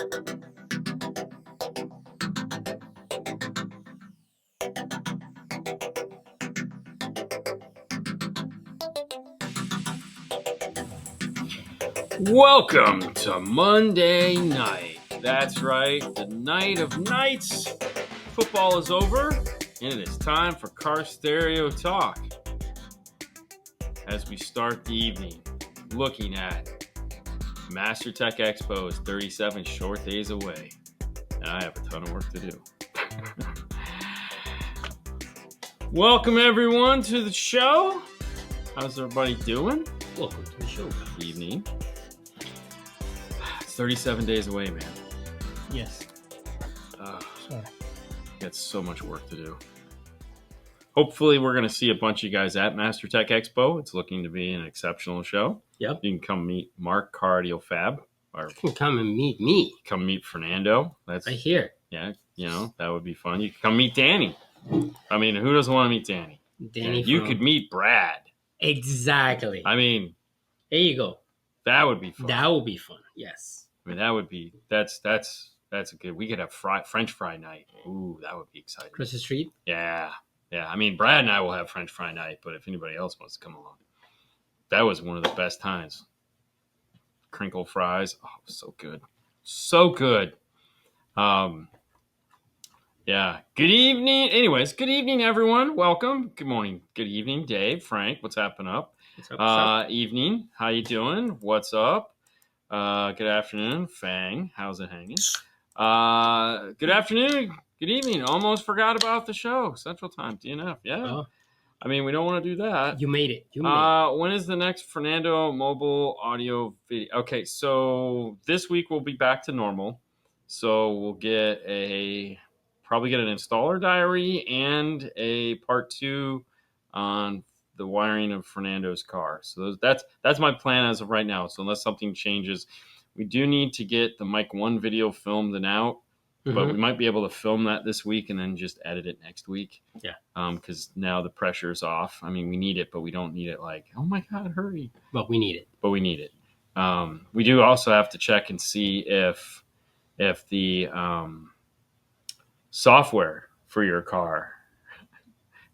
Welcome to Monday night. That's right, the night of nights. Football is over, and it is time for Car Stereo Talk. As we start the evening, looking at Master Tech Expo is 37 short days away, and I have a ton of work to do. Welcome everyone to the show. How's everybody doing? Welcome to the show. Good evening. It's 37 days away, man. Yes. Sorry. Got so much work to do. Hopefully, we're going to see a bunch of you guys at Master Tech Expo. It's looking to be an exceptional show. Yep. You can come meet Mark Cardio Fab. Or You can come and meet me. come meet Fernando. That's Right here. Yeah, you know, that would be fun. You can come meet Danny. I mean, who doesn't want to meet Danny? Danny. You could meet Brad. Exactly. I mean, There you go. that would be fun. That will be fun. Yes. I mean, that would be that's a good. We could have French fry night. Ooh, that would be exciting. Across the street. Yeah. I mean, Brad and I will have French fry night, but if anybody else wants to come along, that was one of the best times. Crinkle fries, oh, so good, so good. Yeah. Good evening. Anyways, good evening, everyone. Welcome. Good morning. Good evening, Dave, Frank. What's happening up? What's up? Evening. How you doing? What's up? Good afternoon, Fang. How's it hanging? Good afternoon. Good evening. Almost forgot about the show. Central Time, DNF. Yeah. Oh, I mean, we don't want to do that. you made it. You made it. When is the next Fernando mobile audio video? Okay, so this week we'll be back to normal. So we'll probably get an installer diary and a part 2 on the wiring of Fernando's car. So that's my plan as of right now. So unless something changes, we do need to get the Mic 1 video filmed and out, but we might be able to film that this week and then just edit it next week. Yeah. Because now the pressure's off. I mean, we need it, but we don't need it like, oh my God, hurry. But we need it. But we need it. We do also have to check and see if the software for your car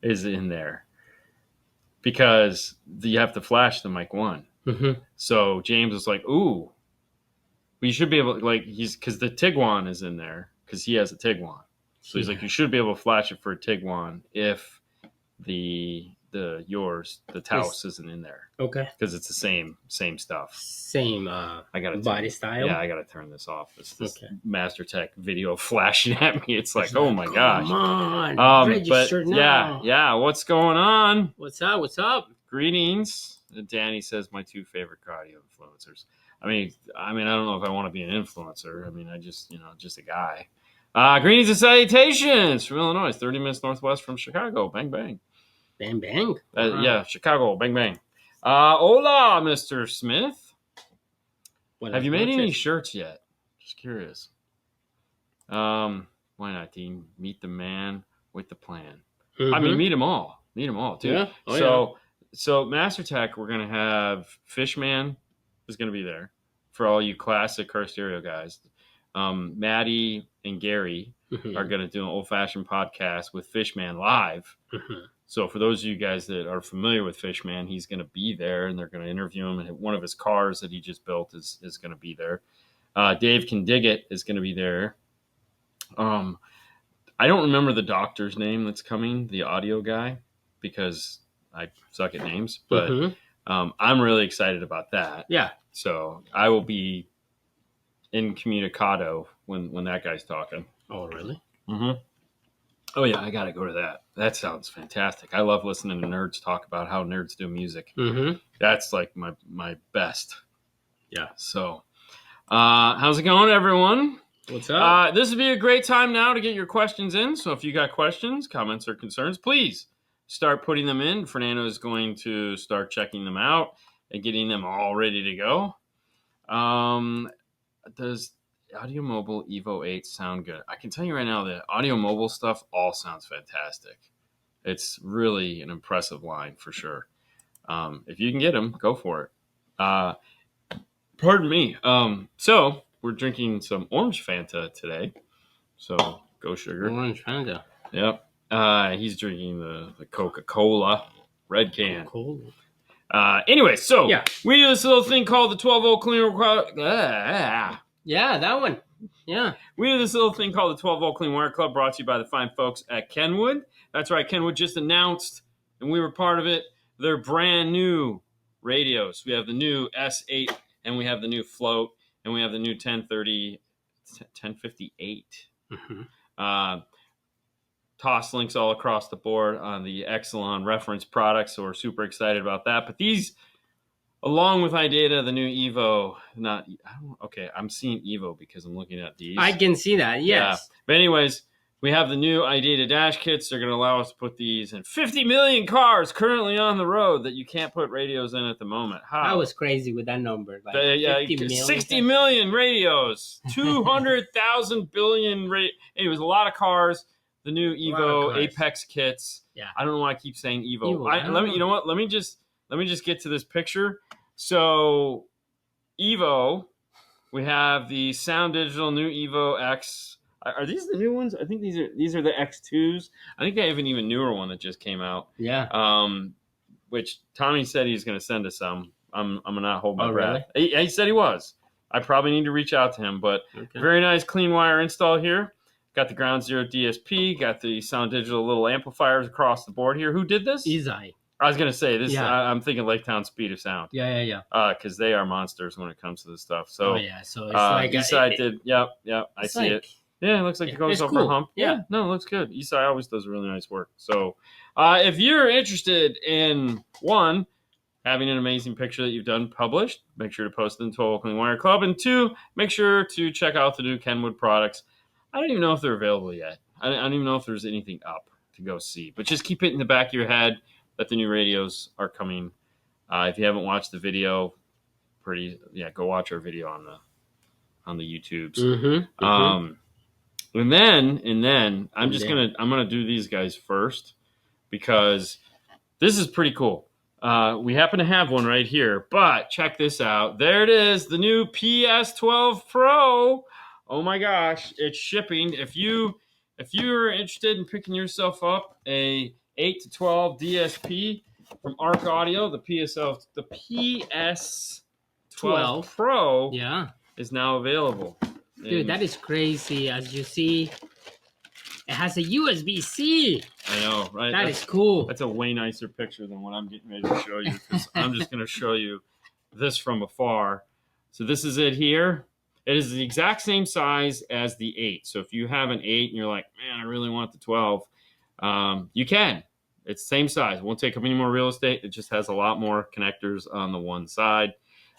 is in there. Because you have to flash the Mic 1. Mm-hmm. So James was like, ooh, you should be able to, like, because the Tiguan is in there, because he has a Tiguan. So he's like, you should be able to flash it for a Tiguan if the Taos isn't in there. Okay. Because it's the same stuff. Same I gotta body style. Yeah, I got to turn this off. This Okay. Master Tech video flashing at me. It's like, oh my gosh. Come on. Register now. Yeah. What's going on? What's up? What's up? Greetings. Danny says my 2 favorite cardio influencers. I mean, I don't know if I want to be an influencer. I mean, I just a guy. Greetings and salutations from Illinois, 30 minutes northwest from Chicago. Bang, bang. Bang, bang. Yeah, Chicago. Bang, bang. Hola, Mr. Smith. Have you made any shirts yet? Just curious. Why not, Dean? Meet the man with the plan. Mm-hmm. I mean, meet them all. Meet them all, too. Yeah. So Master Tech, we're going to have Fishman is going to be there for all you classic Car Stereo guys. Maddie and Gary are going to do an old-fashioned podcast with Fishman live. Mm-hmm. So for those of you guys that are familiar with Fishman, he's going to be there, and they're going to interview him. And one of his cars that he just built is going to be there. Dave Can Dig It is going to be there. I don't remember the doctor's name that's coming, the audio guy, because I suck at names. But I'm really excited about that. Yeah. So I will be incommunicado when that guy's talking. Oh, really? Mm-hmm. Oh, yeah, I got to go to that. That sounds fantastic. I love listening to nerds talk about how nerds do music. Mm-hmm. That's like my best. Yeah. So how's it going, everyone? What's up? This would be a great time now to get your questions in. So if you got questions, comments, or concerns, please start putting them in. Fernando is going to start checking them out and getting them all ready to go. Does Audio Mobile Evo 8 sound good? I can tell you right now that Audio Mobile stuff all sounds fantastic. It's really an impressive line for sure. If you can get them, go for it. Pardon me. So we're drinking some orange Fanta today. So go sugar. Orange Fanta. Yep. He's drinking the Coca-Cola red can. Cool. Anyway, so Yeah. we do this little thing called the 12-volt clean wire. Yeah, that one. Yeah. We do this little thing called the 12-volt clean wire club, brought to you by the fine folks at Kenwood. That's right, Kenwood just announced, and we were part of it, their brand new radios. We have the new S8, and we have the new Float, and we have the new 1058. Mm-hmm. Toslinks all across the board on the Exelon reference products, so we're super excited about that. But these, along with iData, the new Evo, I'm seeing Evo because I'm looking at these. I can see that, yes. Yeah. But anyways, we have the new iData dash kits. They're going to allow us to put these in 50 million cars currently on the road that you can't put radios in at the moment. How? I was crazy with that number. Like 50 million. 60 million radios, 200,000 billion. Anyways, a lot of cars. The new Evo Apex kits. Yeah. I don't know why I keep saying Evo. Evo. You know what? Let me just get to this picture. So, Evo, we have the Sound Digital new Evo X. Are these the new ones? I think these are the X2s. I think they have an even newer one that just came out. Yeah. Which Tommy said he's going to send us some. I'm going to not hold my breath. Really? He said he was. I probably need to reach out to him, but very nice clean wire install here. Got the Ground Zero DSP, got the Sound Digital little amplifiers across the board here. Who did this? Izai. I was going to say this. Yeah. I'm thinking Lake Town Speed of Sound. Yeah. Because they are monsters when it comes to this stuff. So, so it's like Eastside did. Yep. I see it. Yeah, it looks like it goes over a hump. Yeah, no, it looks good. Eastside always does really nice work. So, if you're interested in one, having an amazing picture that you've done published, make sure to post it in Total Clean Wire Club. And two, make sure to check out the new Kenwood products. I don't even know if they're available yet. I don't even know if there's anything up to go see. But just keep it in the back of your head that the new radios are coming. If you haven't watched the video, go watch our video on the YouTubes. Mm-hmm. And then I'm gonna do these guys first because this is pretty cool. We happen to have one right here, but check this out. There it is, the new PS12 Pro. Oh my gosh, it's shipping. If you're interested in picking yourself up a 8 to 12 DSP from ARC Audio, the PS12 Pro is now available. Dude, that is crazy. As you see, it has a USB-C. I know, right? That's cool. That's a way nicer picture than what I'm getting ready to show you, because I'm just going to show you this from afar. So this is it here. It is the exact same size as the 8. So if you have an 8 and you're like, man, I really want the 12, you can. It's the same size. It won't take up any more real estate. It just has a lot more connectors on the one side.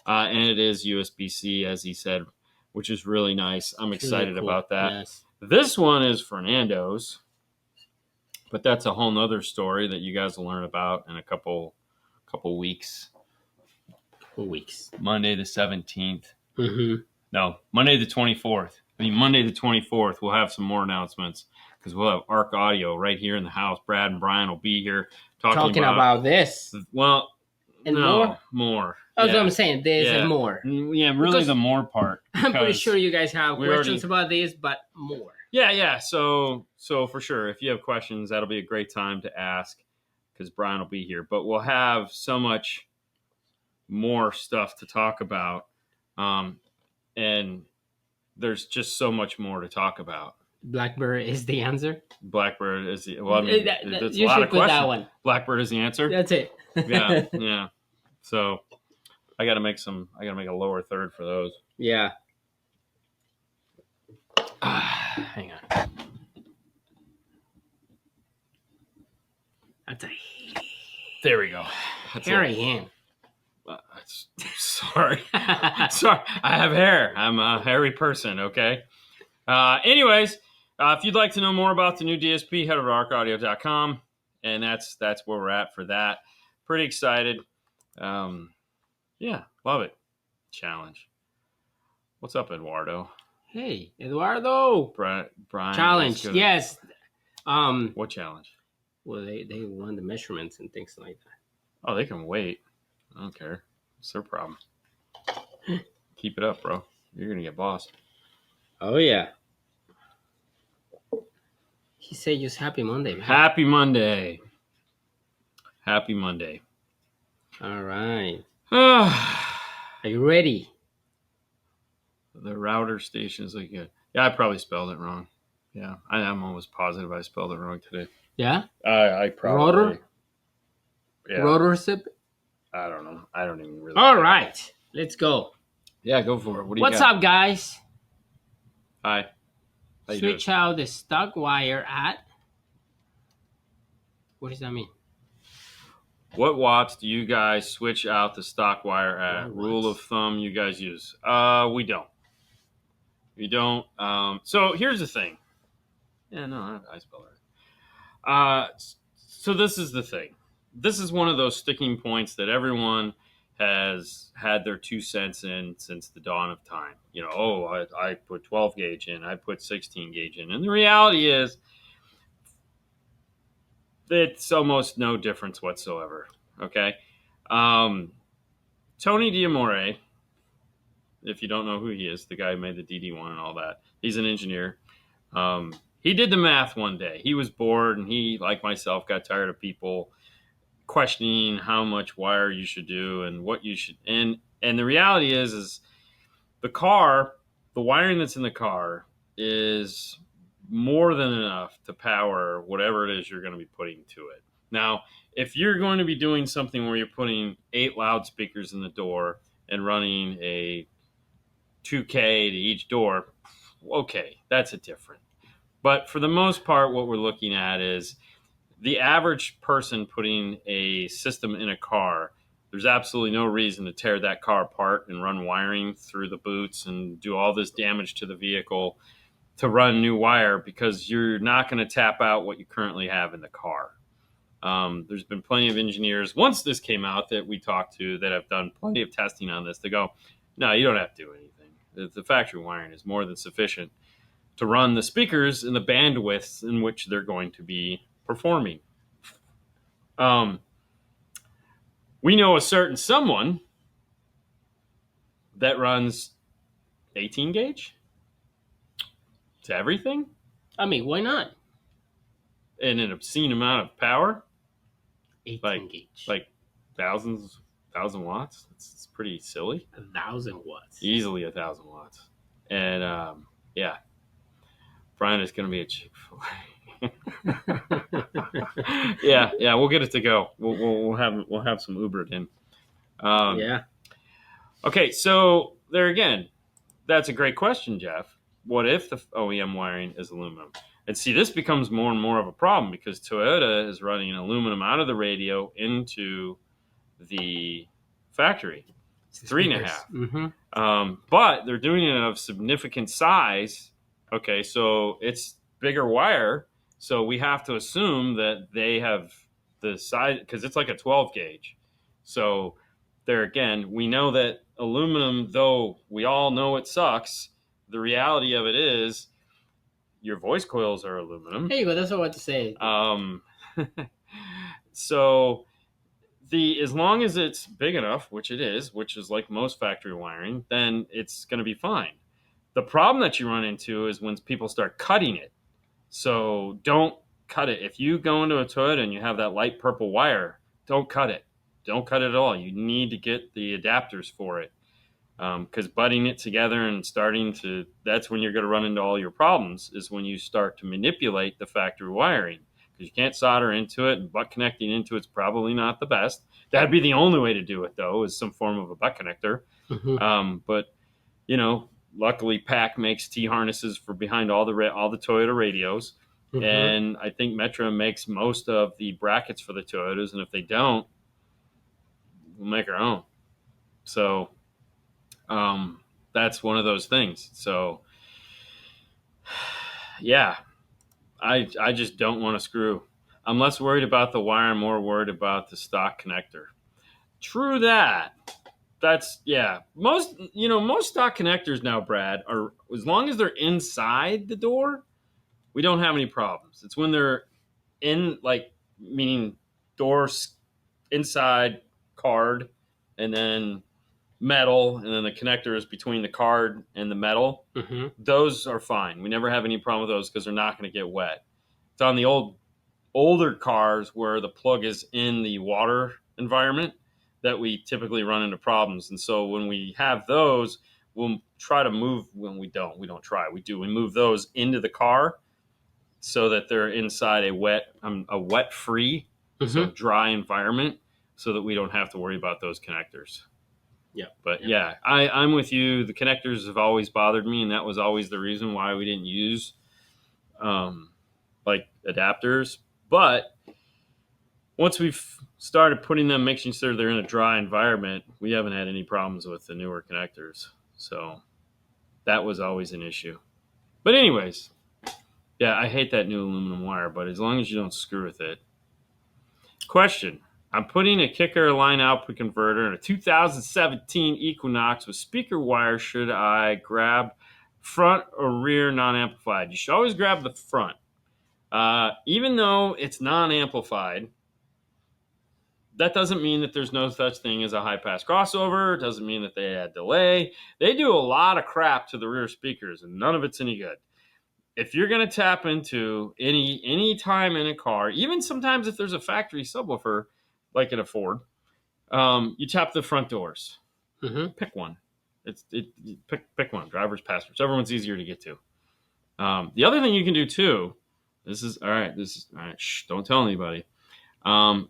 And it is USB-C, as he said, which is really nice. I'm excited about that. Yes. This one is Fernando's, but that's a whole nother story that you guys will learn about in a couple weeks. Monday the 17th. Mm-hmm. No, Monday the 24th. Monday the 24th, we'll have some more announcements because we'll have ARC Audio right here in the house. Brad and Brian will be here talking about this. Well, and more. That's what I'm saying. This and more. Yeah, really because the more part. I'm pretty sure you guys have questions about this, but more. Yeah. So for sure, if you have questions, that'll be a great time to ask because Brian will be here. But we'll have so much more stuff to talk about. And there's just so much more to talk about. Blackbird is the answer? Blackbird is the... Well, I mean, that's you a lot should of put questions. that one. Blackbird is the answer? That's it. Yeah. So I got to make a lower third for those. Yeah. Hang on. That's a... There we go. Hairy hand. Sorry. I have hair. I'm a hairy person, okay? Anyways, if you'd like to know more about the new DSP, head over to arcaudio.com, and that's where we're at for that. Pretty excited. Yeah, love it. Challenge. What's up, Eduardo? Hey, Eduardo. Brian. Challenge, yes. What challenge? Well, they want the measurements and things like that. Oh, they can wait. I don't care. It's their problem. Keep it up, bro. You're gonna get bossed. Oh yeah. He said just happy Monday, man. Happy Monday. Happy Monday. All right. The Are you ready? router station is like good. Yeah, I probably spelled it wrong. Yeah, I'm almost positive I spelled it wrong today. Yeah. I probably. Rotor. Yeah. Rotor sip. I don't know. I don't even really. All care. right. Let's go. Yeah, go for it. What do you What's got? up, guys? Hi. How you Switch out the stock wire at. What does that mean? What watts do you guys switch out the stock wire at? What Rule of watts? thumb you guys use? We don't. We don't. So here's the thing. Yeah, no, I spelled it right. So this is the thing. This is one of those sticking points that everyone has had their 2 cents in since the dawn of time. You know, oh, I put 12 gauge in, I put 16 gauge in. And the reality is, it's almost no difference whatsoever. Okay. Tony D'Amore, if you don't know who he is, the guy who made the DD1 and all that, he's an engineer. He did the math one day. He was bored, and he, like myself, got tired of people questioning how much wire you should do and what you should. And the reality is the wiring that's in the car is more than enough to power whatever it is you're going to be putting to it. Now, if you're going to be doing something where you're putting 8 loudspeakers in the door and running a 2K to each door, okay, that's a different. But for the most part, what we're looking at is the average person putting a system in a car. There's absolutely no reason to tear that car apart and run wiring through the boots and do all this damage to the vehicle to run new wire, because you're not going to tap out what you currently have in the car. There's been plenty of engineers, once this came out, that we talked to that have done plenty of testing on this. They go, no, you don't have to do anything. The factory wiring is more than sufficient to run the speakers in the bandwidths in which they're going to be performing. We know a certain someone that runs 18 gauge to everything. I mean, why not? And an obscene amount of power. 18 gauge. Like 1,000 watts. It's pretty silly. 1,000 watts. Easily 1,000 watts. And yeah, Brian is going to be a Chick-fil-A. yeah, we'll get it to go. We'll have some Ubered in. Yeah. Okay, so there again, that's a great question, Jeff. What if the OEM wiring is aluminum? And see, this becomes more and more of a problem because Toyota is running aluminum out of the radio into the factory. It's 3.5. Mm-hmm. But they're doing it of significant size. Okay, so it's bigger wire. So we have to assume that they have the size, because it's like a 12 gauge. So there again, we know that aluminum, though we all know it sucks, the reality of it is your voice coils are aluminum. There you go. That's what I want to say. So as long as it's big enough, which it is, which is like most factory wiring, then it's going to be fine. The problem that you run into is when people start cutting it. So don't cut it. If you go into a Toyota and you have that light purple wire, don't cut it. Don't cut it at all. You need to get the adapters for it. Because butting it together and that's when you're going to run into all your problems, is when you start to manipulate the factory wiring. Because you can't solder into it, and butt connecting into it's probably not the best. That'd be the only way to do it, though, is some form of a butt connector. Mm-hmm. But, luckily PAC makes T-harnesses for behind all the Toyota radios. Mm-hmm. And I think Metra makes most of the brackets for the Toyotas. And if they don't, we'll make our own. So that's one of those things. So yeah, I just don't want to screw. I'm less worried about the wire. I'm more worried about the stock connector. True that. Most stock connectors now, Brad, are, as long as they're inside the door, we don't have any problems. It's when they're in, meaning doors inside card, and then metal, and then the connector is between the card and the metal. Mm-hmm. Those are fine. We never have any problem with those because they're not going to get wet. It's on the older cars where the plug is in the water environment that we typically run into problems. And so when we have those, we'll try to move. When we don't try. We do. We move those into the car so that they're inside a wet free, so dry environment, so that we don't have to worry about those connectors. Yeah. But yeah, I'm with you. The connectors have always bothered me, and that was always the reason why we didn't use like adapters. But once we've started putting them, making sure they're in a dry environment, we haven't had any problems with the newer connectors. So that was always an issue. But anyways, yeah, I hate that new aluminum wire, but as long as you don't screw with it. Question. I'm putting a kicker line output converter in a 2017 Equinox with speaker wire. Should I grab front or rear non-amplified? You should always grab the front. Even though it's non-amplified, that doesn't mean that there's no such thing as a high-pass crossover. It doesn't mean that they add delay. They do a lot of crap to the rear speakers, and none of it's any good. If you're going to tap into any time in a car, even sometimes if there's a factory subwoofer, like in a Ford, you tap the front doors. Mm-hmm. Pick one. Pick one. Drivers, passengers. Everyone's easier to get to. The other thing you can do too. This is all right. Shh, don't tell anybody.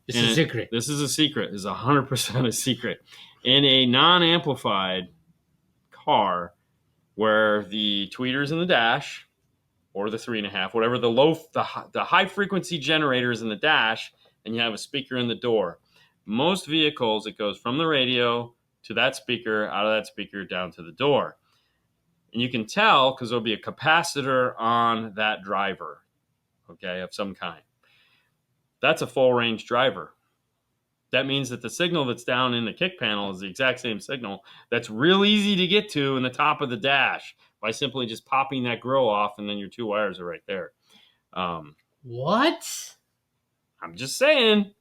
This is a secret. This is a secret. This is 100% a secret. In a non-amplified car, where the tweeter's in the dash, or the 3.5, whatever the high frequency generator is in the dash, and you have a speaker in the door. Most vehicles, it goes from the radio to that speaker, out of that speaker, down to the door. And you can tell because there'll be a capacitor on that driver, okay, of some kind. That's a full range driver. That means that the signal that's down in the kick panel is the exact same signal that's real easy to get to in the top of the dash by simply just popping that grill off, and then your two wires are right there. What? I'm just saying.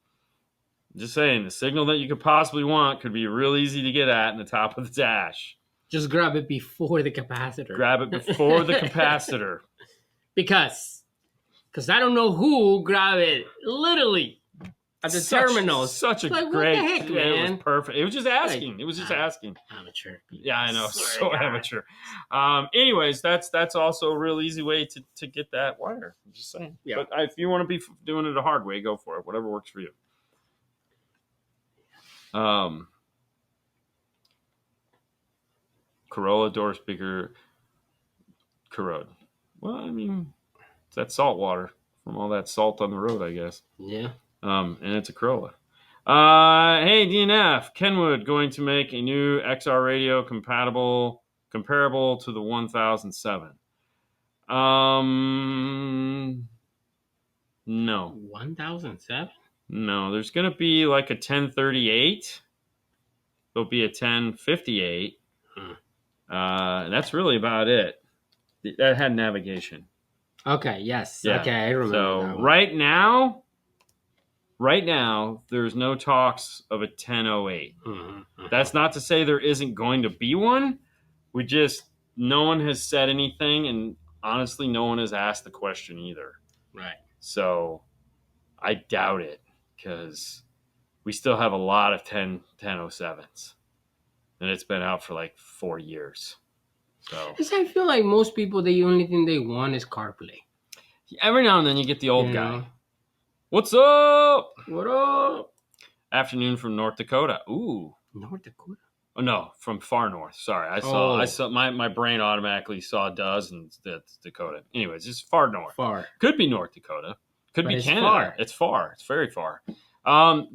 The signal that you could possibly want could be real easy to get at in the top of the dash. Just grab it before the capacitor. Grab it before the capacitor. Because I don't know who grabbed it literally at the terminals. Such a like, great, what the heck, man? It was perfect. It was just asking. Like, it was just asking. Amateur. Yeah, I know. So amateur. Anyways, that's also a real easy way to get that wire. I'm just saying. Yeah. But if you want to be doing it a hard way, go for it. Whatever works for you. Corolla door speaker corrode. Well, I mean, it's that salt water from all that salt on the road, I guess. Yeah. And it's a Corolla. Hey, DNF, Kenwood going to make a new XR radio comparable to the 1007. No. 1007? No, there's going to be like a 1038. There'll be a 1058. And that's really about it. That had navigation. Okay, yes. Yeah. Okay, I remember so that one. Right now, there's no talks of a 1008. Mm-hmm. That's not to say there isn't going to be one. No one has said anything, and honestly, no one has asked the question either. Right. So I doubt it, because we still have a lot of 1007s, and it's been out for like 4 years. So Because I feel like most people, the only thing they want is CarPlay. Every now and then you get the old You guy. know? What's up? What up? Afternoon from North Dakota. Ooh. North Dakota? Oh, no, from far north. Sorry. I saw my brain automatically saw does, and that's Dakota. Anyways, it's far north. Far. Could be North Dakota. Could But be it's Canada. far. It's far. It's very far.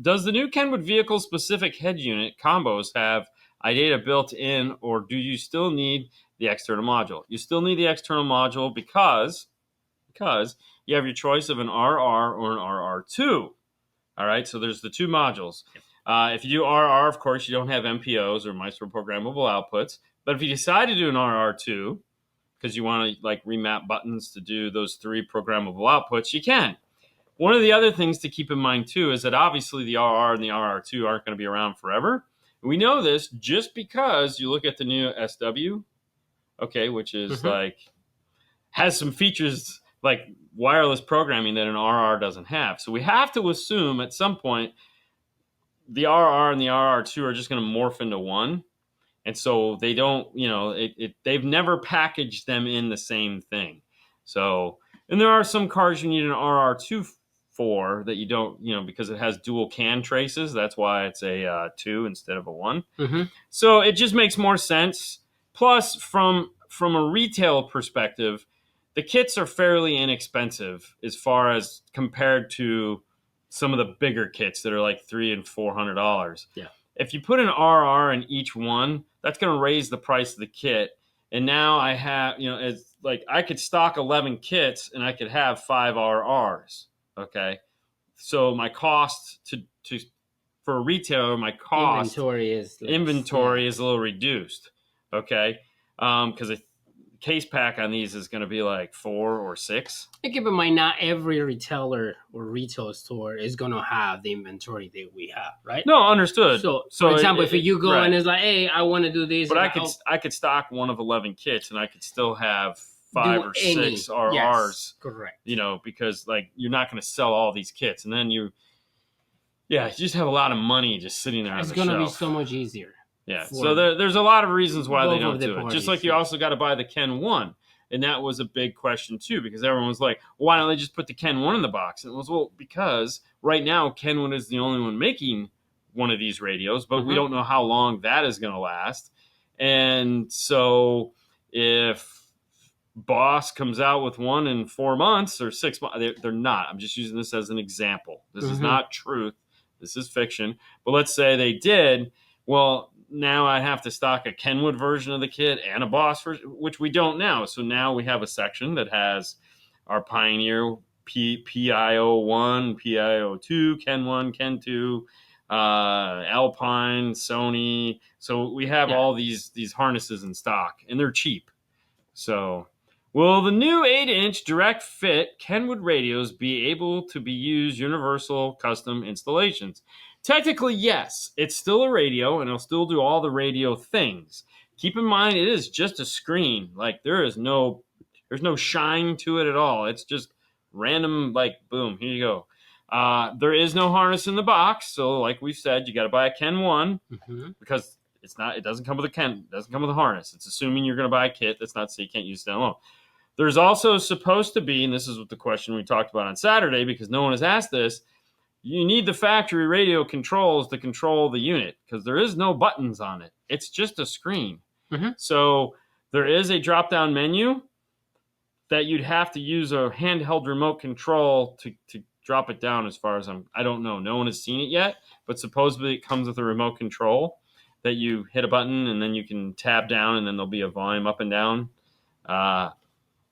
Does the new Kenwood vehicle specific head unit combos have iData built in, or do you still need the external module? You still need the external module because you have your choice of an RR or an RR2. All right, so there's the two modules. If you do RR, of course, you don't have MPOs or Maestro programmable outputs. But if you decide to do an RR2, because you want to like remap buttons to do those three programmable outputs, you can. One of the other things to keep in mind, too, is that obviously the RR and the RR2 aren't going to be around forever. We know this just because you look at the new SW, okay, which is like has some features like wireless programming that an RR doesn't have. So we have to assume at some point the RR and the RR2 are just going to morph into one. And so they don't, they've never packaged them in the same thing. So, and there are some cars you need an RR2 for that you don't, because it has dual CAN traces. That's why it's a 2 instead of a one. So it just makes more sense. Plus, from a retail perspective, the kits are fairly inexpensive as far as compared to some of the bigger kits that are like $300 and $400. Yeah. If you put an RR in each one, that's going to raise the price of the kit. And now I have, it's like I could stock 11 kits and I could have 5 RRs. Okay. So my cost for a retailer, my cost inventory is a little reduced. Okay. Because a case pack on these is going to be like 4 or 6. And keep in mind, not every retailer or retail store is going to have the inventory that we have, right? No, understood. So for example, if you go right. And it's like, hey, I want to do this. But I could stock one of 11 kits and I could still have 5 or 6 RRs. Yes, correct. Because like you're not going to sell all these kits. And then you just have a lot of money just sitting there on the shelf. It's going to be so much easier. Yeah, so there's a lot of reasons why they don't do it. Parties, just like you also got to buy the Ken 1. And that was a big question, too, because everyone was like, why don't they just put the Ken 1 in the box? And it was, because right now Kenwood is the only one making one of these radios, but we don't know how long that is going to last. And so if Boss comes out with one in 4 months or 6 months, they're not. I'm just using this as an example. This is not truth. This is fiction. But let's say they did. Well, now I have to stock a Kenwood version of the kit and a Boss version, which we don't now. So now we have a section that has our Pioneer PIO1, PIO2, Ken 1, Ken 2, Alpine, Sony. So we have all these harnesses in stock, and they're cheap. So will the new 8-inch direct fit Kenwood radios be able to be used universal custom installations? Technically, yes. It's still a radio, and it'll still do all the radio things. Keep in mind, it is just a screen. Like, there's no shine to it at all. It's just random, like, boom, here you go. There is no harness in the box, so like we've said, you got to buy a Ken 1 because it doesn't come with a harness. It's assuming you're going to buy a kit. That's not so you can't use it alone. There's also supposed to be, and this is what the question we talked about on Saturday because no one has asked this, you need the factory radio controls to control the unit because there is no buttons on it. It's just a screen. So there is a drop-down menu that you'd have to use a handheld remote control to drop it down as far as I don't know. No one has seen it yet, but supposedly it comes with a remote control that you hit a button and then you can tab down and then there'll be a volume up and down. I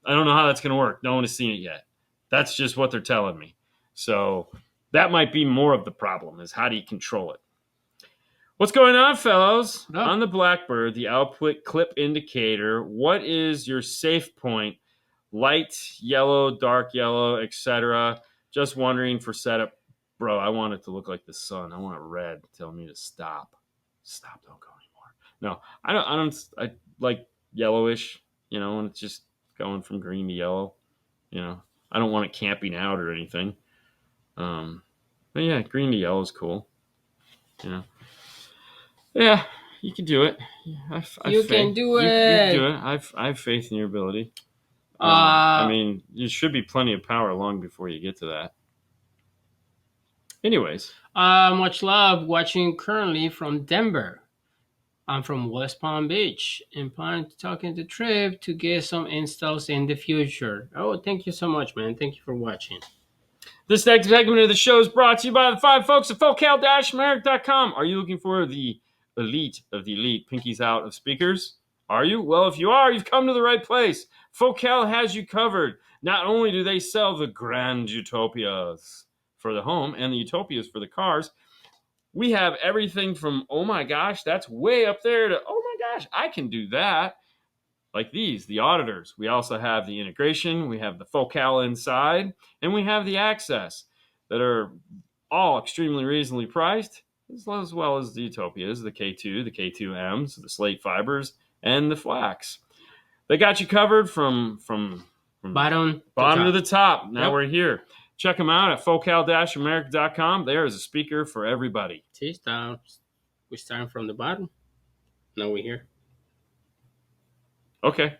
don't know how that's going to work. No one has seen it yet. That's just what they're telling me. So that might be more of the problem is how do you control it? What's going on, fellows? On the Blackbird, the output clip indicator, what is your safe point? Light yellow, dark yellow, etc. Just wondering for setup. Bro, I want it to look like the sun. I want it red telling me to stop. Stop, don't go anymore. No, I like yellowish, and it's just going from green to yellow. I don't want it camping out or anything. But yeah, green to yellow is cool. Yeah, you can do it. You can do it. You can do it. I have faith in your ability. I mean, there should be plenty of power long before you get to that. Anyways. Much love watching currently from Denver. I'm from West Palm Beach and plan to talk in the trip to get some installs in the future. Oh, thank you so much, man. Thank you for watching. This next segment of the show is brought to you by the fine folks at focal-america.com. Are you looking for the elite of the elite pinkies out of speakers? Are you? Well, if you are, you've come to the right place. Focal has you covered. Not only do they sell the grand utopias for the home and the utopias for the cars, we have everything from, oh my gosh, that's way up there, to, oh my gosh, I can do that. Like these, the auditors. We also have the integration. We have the Focal inside. And we have the access that are all extremely reasonably priced. as well as the Utopias, the K2, the K2Ms, the slate fibers, and the flax. They got you covered from Bottom to the top. Now Yep. we're here. Check them out at focal-america.com. There is a speaker for everybody. See, we're starting from the bottom. Now we're here. Okay.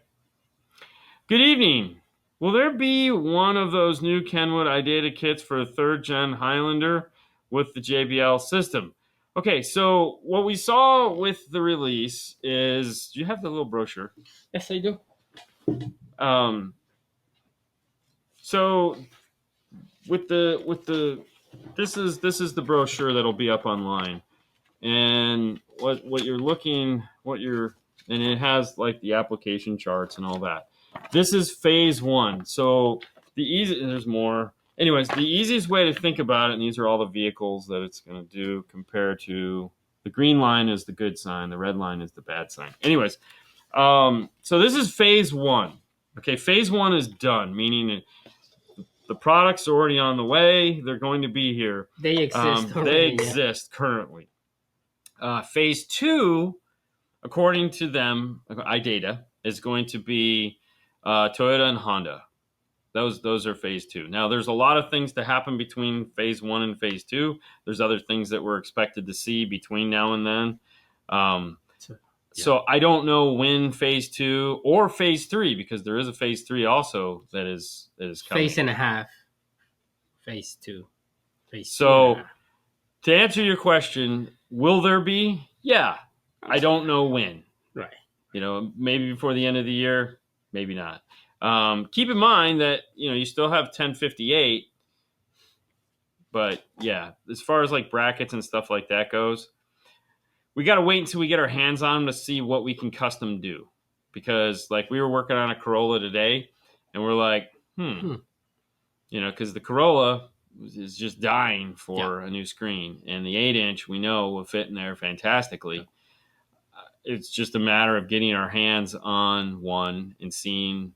Good evening. Will there be one of those new Kenwood iData kits for a 3rd gen Highlander with the JBL system? Okay, so what we saw with the release is, do you have the little brochure? Yes, I do. So with the this is the brochure that'll be up online, and what you're looking, and it has like the application charts and all that. This is phase 1. So there's more. Anyways, the easiest way to think about it, and these are all the vehicles that it's going to do compared to the green line is the good sign, the red line is the bad sign. Anyways, so this is phase 1. Okay, phase 1 is done, meaning the product's are already on the way. They're going to be here. They exist. They exist currently. Phase 2, according to them, iData, is going to be Toyota and Honda. Those are phase 2. Now, there's a lot of things to happen between phase 1 and phase 2. There's other things that we're expected to see between now and then. So I don't know when phase 2 or phase 3, because there is a phase 3 also that is coming. Phase and a half. Phase 2. Phase so 2 to answer your question, will there be? Yeah. I don't know when. Right. Maybe before the end of the year, maybe not. Keep in mind that, you still have 1058, but yeah, as far as like brackets and stuff like that goes, we got to wait until we get our hands on them to see what we can custom do. Because like we were working on a Corolla today and we're like, because the Corolla is just dying for a new screen, and the 8-inch we know will fit in there fantastically. It's just a matter of getting our hands on one and seeing,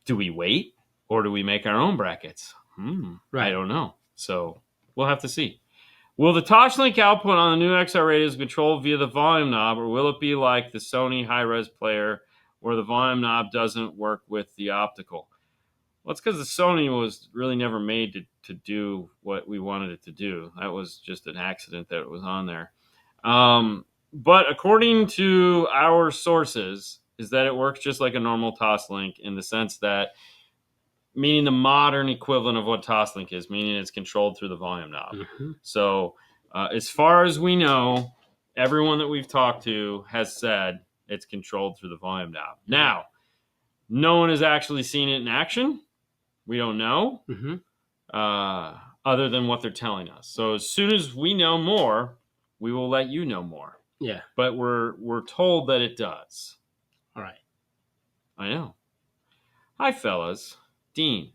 do we wait or do we make our own brackets? Right. I don't know. So we'll have to see. Will the Toslink output on the new XR radios be controlled via the volume knob, or will it be like the Sony high-res player where the volume knob doesn't work with the optical? Well, it's because the Sony was really never made to do what we wanted it to do. That was just an accident that it was on there. But according to our sources, is that it works just like a normal Toslink in the sense that, meaning the modern equivalent of what Toslink is, meaning it's controlled through the volume knob. Mm-hmm. So as far as we know, everyone that we've talked to has said it's controlled through the volume knob. Now, no one has actually seen it in action. We don't know, other than what they're telling us. So as soon as we know more, we will let you know more. Yeah. But we're told that it does. All right. I know. Hi, fellas. Dean,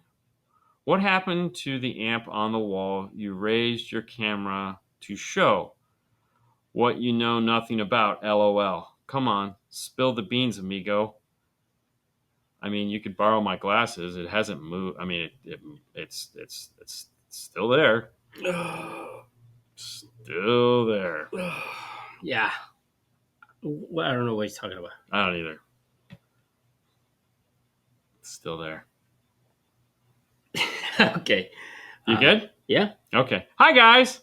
what happened to the amp on the wall you raised your camera to show? What you know nothing about, LOL. Come on, spill the beans, amigo. I mean, you could borrow my glasses. It hasn't moved. I mean, it's still there. Still there. Yeah. Well, I don't know what he's talking about. I don't either. It's still there. Okay. You good? Yeah. Okay. Hi, guys.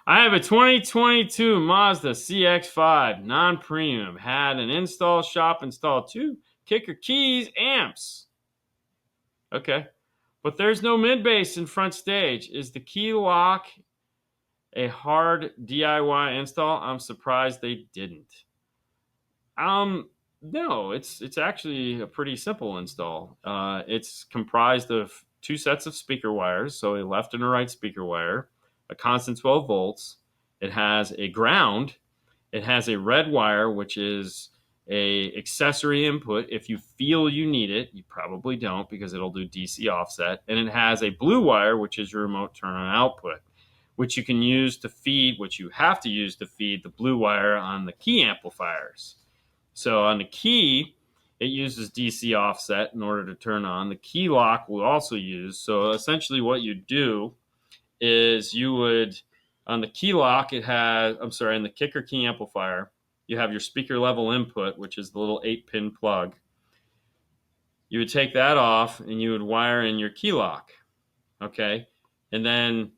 I have a 2022 Mazda CX-5 non-premium. Had an install shop install 2 kicker keys amps. Okay. But there's no mid-bass in front stage. Is the Keyloc a hard DIY install? I'm surprised they didn't. No, it's actually a pretty simple install. It's comprised of 2 sets of speaker wires, so a left and a right speaker wire, a constant 12 volts. It has a ground. It has a red wire, which is a accessory input. If you feel you need it, you probably don't because it'll do DC offset. And it has a blue wire, which is your remote turn on output, which you can use to feed, which you have to use to feed the blue wire on the key amplifiers. So on the key, it uses DC offset in order to turn on. The Keyloc will also use. So essentially what you do is you would On the Keyloc, in the kicker key amplifier, you have your speaker level input, which is the little 8-pin plug. You would take that off and you would wire in your Keyloc, okay? And then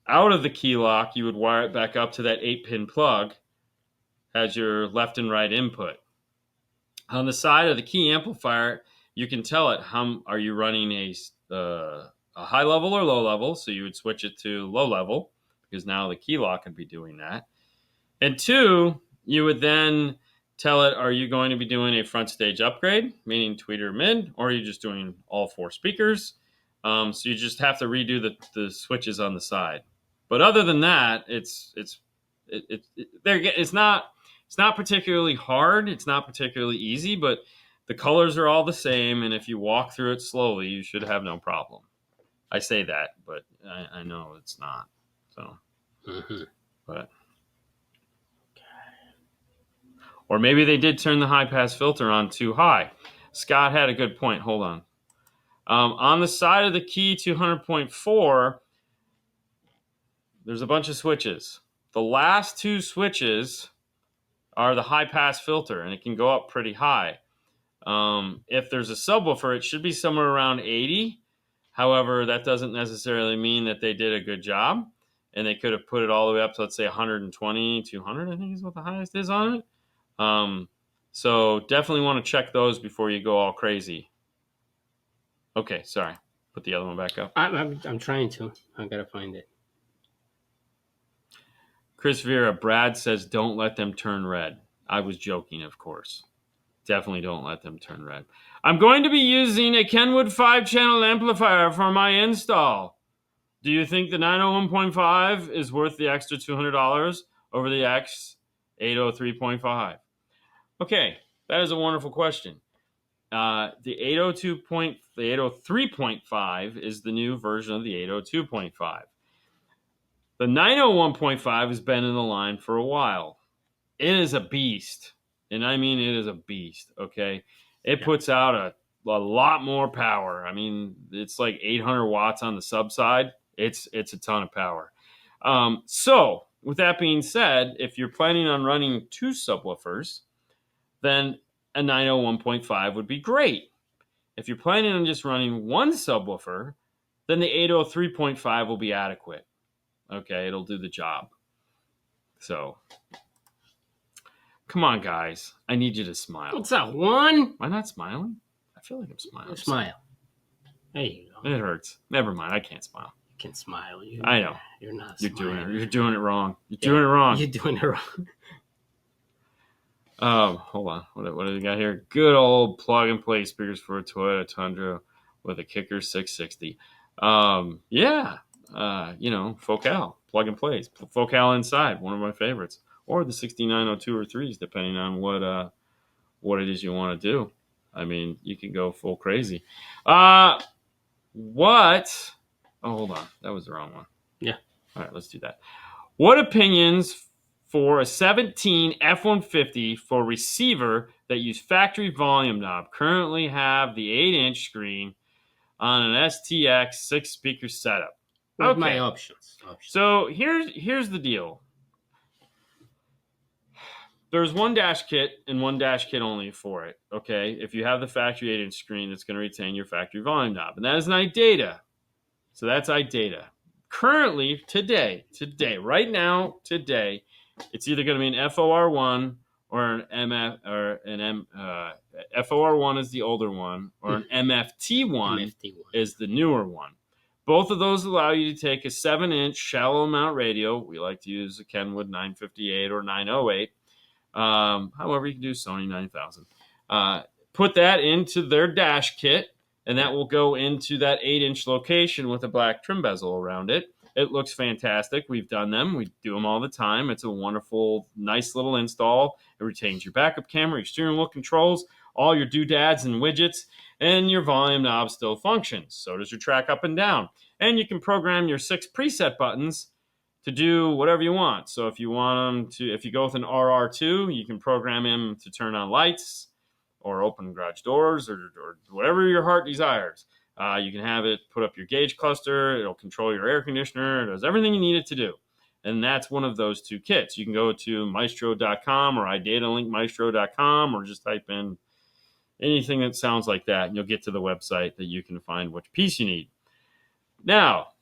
out of the Keyloc, you would wire it back up to that 8-pin plug as your left and right input. On the side of the key amplifier, you can tell it are you running a high level or low level, so you would switch it to low level because now the Keyloc could be doing that. And 2, you would then tell it, are you going to be doing a front stage upgrade, meaning tweeter mid, or are you just doing all 4 speakers? So you just have to redo the switches on the side. But other than that, it's not particularly hard. It's not particularly easy, but the colors are all the same, and if you walk through it slowly, you should have no problem. I say that, but I know it's not. So, but. Or maybe they did turn the high-pass filter on too high. Scott had a good point. Hold on. On the side of the key 200.4, there's a bunch of switches. The last 2 switches are the high-pass filter, and it can go up pretty high. If there's a subwoofer, it should be somewhere around 80. However, that doesn't necessarily mean that they did a good job, and they could have put it all the way up to, let's say, 120, 200, I think is what the highest is on it. So definitely want to check those before you go all crazy. Okay, sorry. Put the other one back up. I'm trying to. I gotta find it. Chris Vera, Brad says, don't let them turn red. I was joking, of course. Definitely don't let them turn red. I'm going to be using a Kenwood 5-channel amplifier for my install. Do you think the 901.5 is worth the extra $200 over the X 803.5? Okay, that is a wonderful question. The 803.5 is the new version of the 802.5. The 901.5 has been in the line for a while. It is a beast, and I mean it is a beast, okay? It puts out a lot more power. I mean, it's like 800 watts on the sub side. It's a ton of power. So, with that being said, if you're planning on running 2 subwoofers, then a 901.5 would be great. If you're planning on just running 1 subwoofer, then the 803.5 will be adequate. Okay, it'll do the job. So, come on, guys. I need you to smile. What's that, 1? Am I not smiling? I feel like I'm smiling. Smile. There you go. It hurts. Never mind. I can't smile. You can smile. I know. You're not You're smiling. You're doing it wrong. You're doing it wrong. You're doing it wrong. Hold on. What do we got here? Good old plug-and-play speakers for a Toyota Tundra with a kicker 660. Focal. Plug-and-plays. Focal inside. One of my favorites. Or the 6902 or 3s, depending on what it is you want to do. I mean, you can go full crazy. What? Oh, hold on. That was the wrong one. Yeah. All right, let's do that. What opinions for a 17 F-150 for receiver that use factory volume knob? Currently have the 8-inch screen on an STX 6-speaker setup. What are my options? So here's the deal. There's one dash kit and one dash kit only for it, okay? If you have the factory 8-inch screen, it's going to retain your factory volume knob. And that is an Idata. So that's Idata. Currently, today, right now, today, it's either going to be an FOR1 or an MF or an M. FOR1 is the older one, or an MFT1 is the newer one. Both of those allow you to take a 7-inch shallow mount radio. We like to use a Kenwood 958 or 908. However, you can do Sony 9000. Put that into their dash kit, and that will go into that 8-inch location with a black trim bezel around it. It looks fantastic. We've done them. We do them all the time. It's a wonderful, nice little install. It retains your backup camera, your steering wheel controls, all your doodads and widgets, and your volume knob still functions. So does your track up and down. And you can program your 6 preset buttons to do whatever you want. So if you want them to, if you go with an RR2, you can program him to turn on lights or open garage doors or whatever your heart desires. You can have it put up your gauge cluster. It'll control your air conditioner. It does everything you need it to do. And that's one of those two kits. You can go to maestro.com or idataLinkmaestro.com or just type in anything that sounds like that, and you'll get to the website that you can find which piece you need. Now,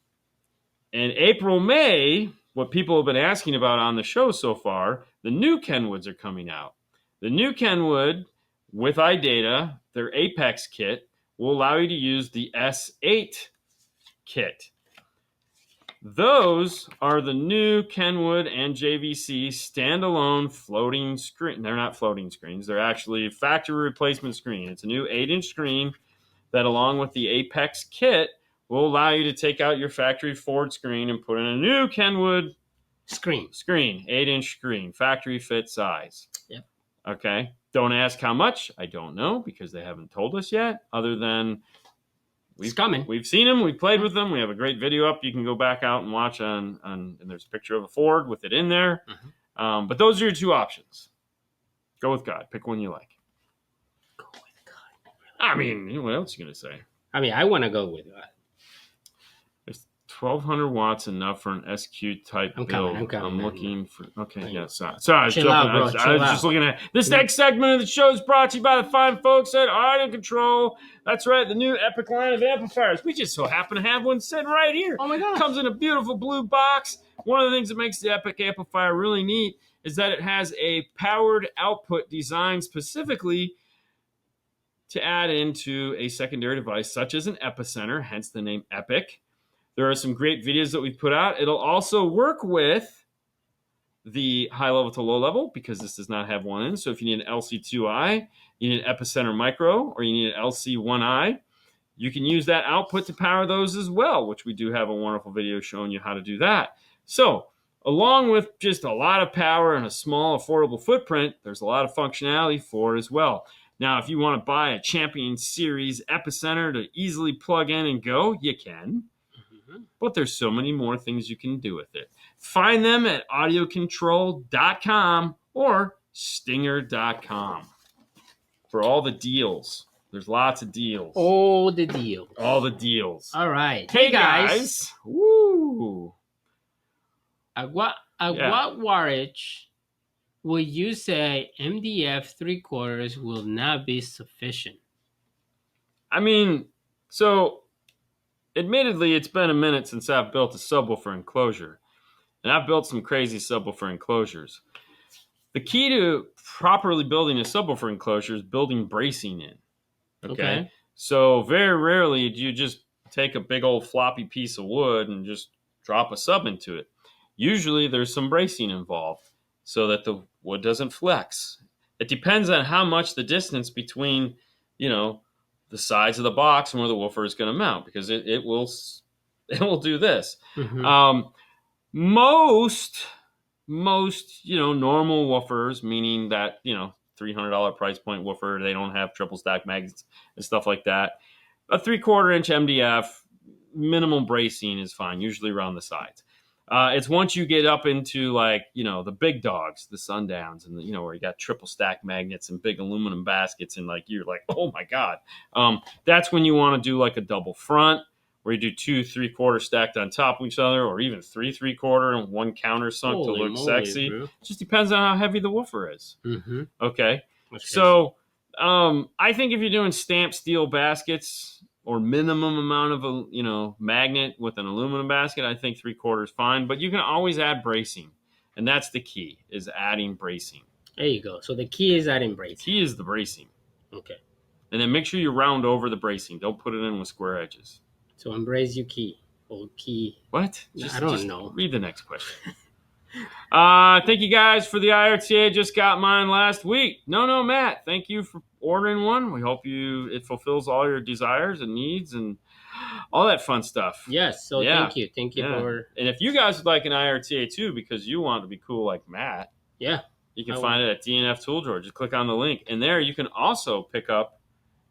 in April, May, what people have been asking about on the show so far, the new Kenwoods are coming out. The new Kenwood with iData, their Apex kit, will allow you to use the S8 kit. Those are the new Kenwood and JVC standalone floating screen. They're not floating screens. They're actually factory replacement screen. It's a new 8-inch screen that, along with the Apex kit, will allow you to take out your factory Ford screen and put in a new Kenwood Screen. 8-inch screen, factory fit size. Yep. Okay. Don't ask how much. I don't know because they haven't told us yet, other than It's coming. We've seen them. We've played with them. We have a great video up. You can go back out and watch on and there's a picture of a Ford with it in there. Mm-hmm. But those are your two options. Go with God. Pick one you like. Go with God. I mean, what else are you going to say? I mean, I want to go with God. It's 1,200 watts enough for an SQ type build. I'm coming. I'm looking for. Okay, yeah, sorry. I was jumping. out, bro. I was just looking at this next segment of the show is brought to you by the fine folks at Audio Control. That's right, the new Epic line of amplifiers. We just so happen to have one sitting right here. Oh my God! Comes in a beautiful blue box. One of the things that makes the Epic amplifier really neat is that it has a powered output designed specifically to add into a secondary device such as an epicenter, hence the name Epic. There are some great videos that we've put out. It'll also work with the high level to low level because this does not have one in. So if you need an LC2i, you need an epicenter micro, or you need an LC1i, you can use that output to power those as well, which we do have a wonderful video showing you how to do that. So along with just a lot of power and a small, affordable footprint, there's a lot of functionality for it as well. Now, if you want to buy a Champion Series epicenter to easily plug in and go, you can. But there's so many more things you can do with it. Find them at audiocontrol.com or stinger.com for all the deals. There's lots of deals. All the deals. All the deals. All right. Hey, guys. Woo. At what wattage would you say MDF 3/4 will not be sufficient? I mean, so admittedly, it's been a minute since I've built a subwoofer enclosure. And I've built some crazy subwoofer enclosures. The key to properly building a subwoofer enclosure is building bracing in. Okay. So very rarely do you just take a big old floppy piece of wood and just drop a sub into it. Usually there's some bracing involved so that the wood doesn't flex. It depends on how much the distance between, the sides of the box and where the woofer is going to mount, because it will do this. Mm-hmm. Most normal woofers, meaning that $300 price point woofer, they don't have triple stack magnets and stuff like that. A 3/4 inch MDF minimum bracing is fine, usually around the sides. It's once you get up into the big dogs, the Sundowns, and where you got triple stack magnets and big aluminum baskets, and you're like, oh my God. That's when you want to do like a double front, where you do 2 3/4 stacked on top of each other, or even 3 3/4 and one countersunk to look sexy. Bro. It just depends on how heavy the woofer is. Mm-hmm. Okay. So I think if you're doing stamped steel baskets or minimum amount of magnet with an aluminum basket, I think 3/4 is fine. But you can always add bracing, and that's the key, is adding bracing. There you go. So the key is adding bracing. Key is the bracing. Okay. And then make sure you round over the bracing. Don't put it in with square edges. So embrace your key. Or key. What? I don't know. Read the next question. Thank you guys for the IRTA. Just got mine last week. No, Matt. Thank you for ordering one. We hope it fulfills all your desires and needs and all that fun stuff. Yes. So thank you. Thank you for. And if you guys would like an IRTA too, because you want to be cool like Matt, you can find it at DNF Tool Drawer. Just click on the link, and there you can also pick up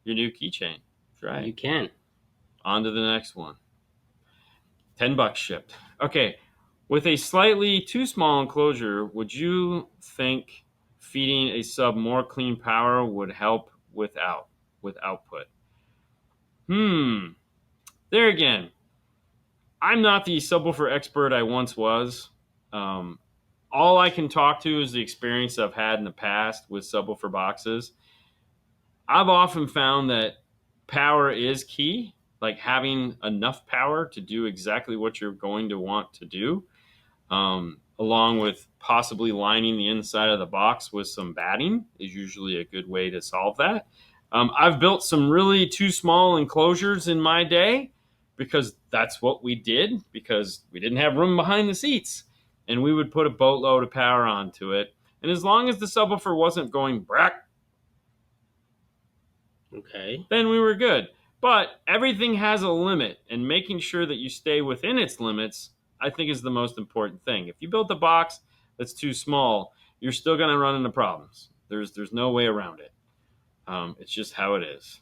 your new keychain. That's right. You can. On to the next one. $10 shipped. Okay. With a slightly too small enclosure, would you think feeding a sub more clean power would help with output? There again. I'm not the subwoofer expert I once was. All I can talk to is the experience I've had in the past with subwoofer boxes. I've often found that power is key, like having enough power to do exactly what you're going to want to do, along with possibly lining the inside of the box with some batting is usually a good way to solve that. I've built some really too small enclosures in my day because that's what we did, because we didn't have room behind the seats, and we would put a boatload of power onto it. And as long as the subwoofer wasn't going brack, Okay. then we were good. But everything has a limit, and making sure that you stay within its limits, I think, is the most important thing. If you build a box that's too small, you're still going to run into problems. There's no way around it. It's just how it is.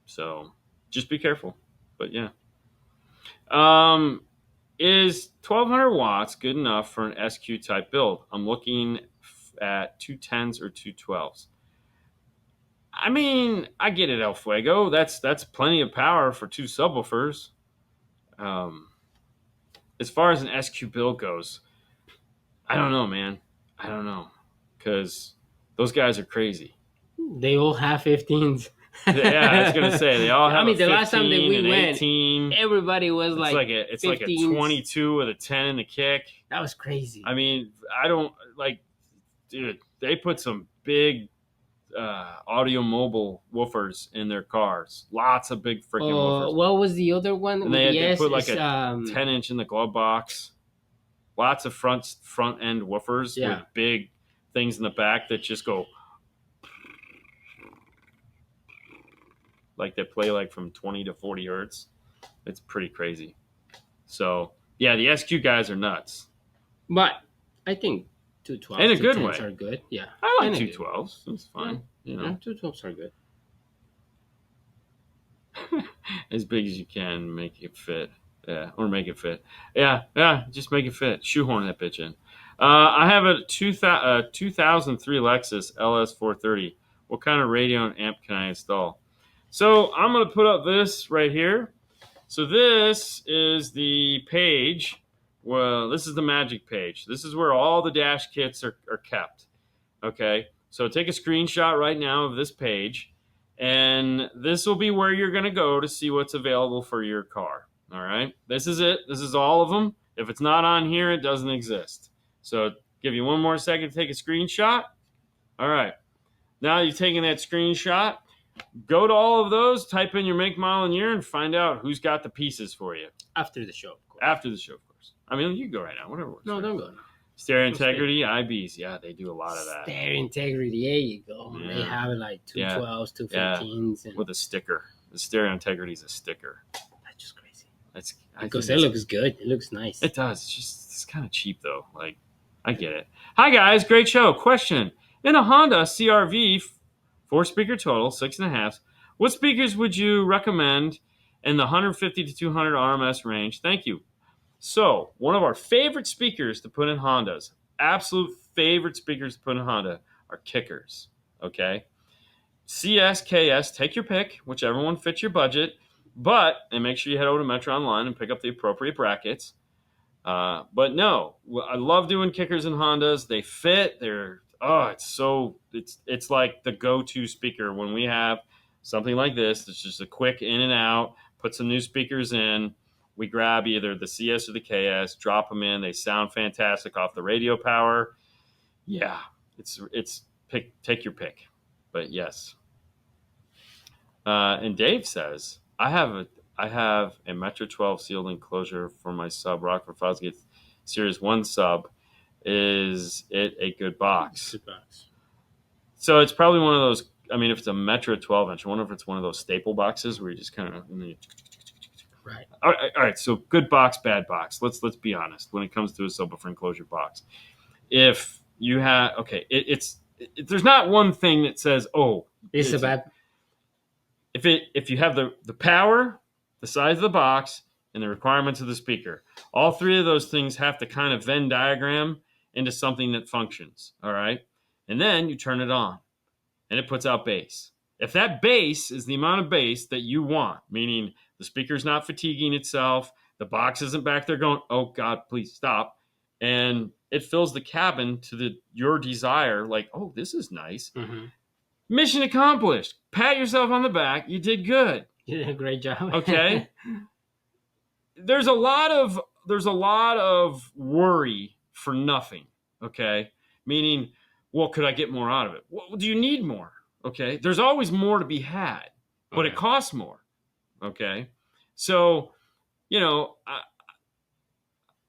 So just be careful. But yeah. Is 1200 watts good enough for an SQ type build? I'm looking at 210s or 212s. I mean, I get it, El Fuego. That's plenty of power for two subwoofers. As far as an SQ build goes, I don't know, man. I don't know, because those guys are crazy. They all have 15s. Yeah, I was gonna say they all have. I mean, the last time that we an went, 18. everybody was It's like a 22 with a 10 in the kick. That was crazy. I mean, I don't like, dude. They put some big audio mobile woofers in their cars. Lots of big freaking woofers. What was the other one? And they put like a 10-inch in the glove box. Lots of front end woofers with big things in the back that just go like they play like from 20 to 40 hertz. It's pretty crazy. So yeah, the SQ guys are nuts. But I think 212s in a good way are good. Yeah, I like 212s. It's fine. Yeah. 212s are good. As big as you can, make it fit. Yeah, or make it fit. Yeah, just make it fit. Shoehorn that bitch in. I have a 2003 Lexus LS430. What kind of radio and amp can I install? So I'm going to put up this right here. So this is the page. Well, this is the magic page. This is where all the dash kits are kept. Okay, so take a screenshot right now of this page, and this will be where you're going to go to see what's available for your car. All right, this is it. This is all of them. If it's not on here, it doesn't exist. So give you one more second to take a screenshot. All right, now you've taken that screenshot. Go to all of those, type in your make, model, and year, and find out who's got the pieces for you. After the show, of course. After the show, of course. I mean, you can go right now. Whatever works. No, don't go now. Stereo integrity, IBs. Yeah, they do a lot of that. Stereo integrity, there you go. Yeah. They have it like 212s, 215s. And with a sticker. The stereo integrity is a sticker. That's just crazy. Because it looks good. It looks nice. It does. It's kind of cheap, though. Like, I get it. Hi, guys. Great show. Question. In a Honda CRV 4-speaker total, 6.5, what speakers would you recommend in the 150 to 200 RMS range? Thank you. So, one of our favorite speakers to put in Hondas, absolute favorite speakers to put in Honda, are kickers. Okay? CS, KS, take your pick, whichever one fits your budget. And make sure you head over to Metro Online and pick up the appropriate brackets. But no, I love doing kickers in Hondas. They fit. It's like the go-to speaker when we have something like this. It's just a quick in and out. Put some new speakers in. We grab either the CS or the KS, drop them in. They sound fantastic off the radio power. Yeah, take your pick. But yes. And Dave says, I have a Metro 12 sealed enclosure for my sub Rockford Fosgate Series 1 sub. Is it a good box? Good box. So it's probably one of those. I mean, if it's a Metro 12-inch, I wonder if it's one of those staple boxes where you just kind of. Right. All right. So good box, bad box. Let's be honest. When it comes to a subwoofer enclosure box, if you have there's not one thing that says, oh, it's a bad. If you have the power, the size of the box, and the requirements of the speaker, all three of those things have to kind of Venn diagram into something that functions. All right, and then you turn it on, and it puts out bass. If that bass is the amount of bass that you want, meaning the speaker's not fatiguing itself, the box isn't back there going, oh God, please stop. and it fills the cabin to your desire. Like, oh, this is nice. Mm-hmm. Mission accomplished. Pat yourself on the back. You did good. You did a great job. Okay. There's a lot of worry for nothing. Okay. Meaning, well, could I get more out of it? Well, do you need more? Okay. There's always more to be had, but it costs more. Okay. So,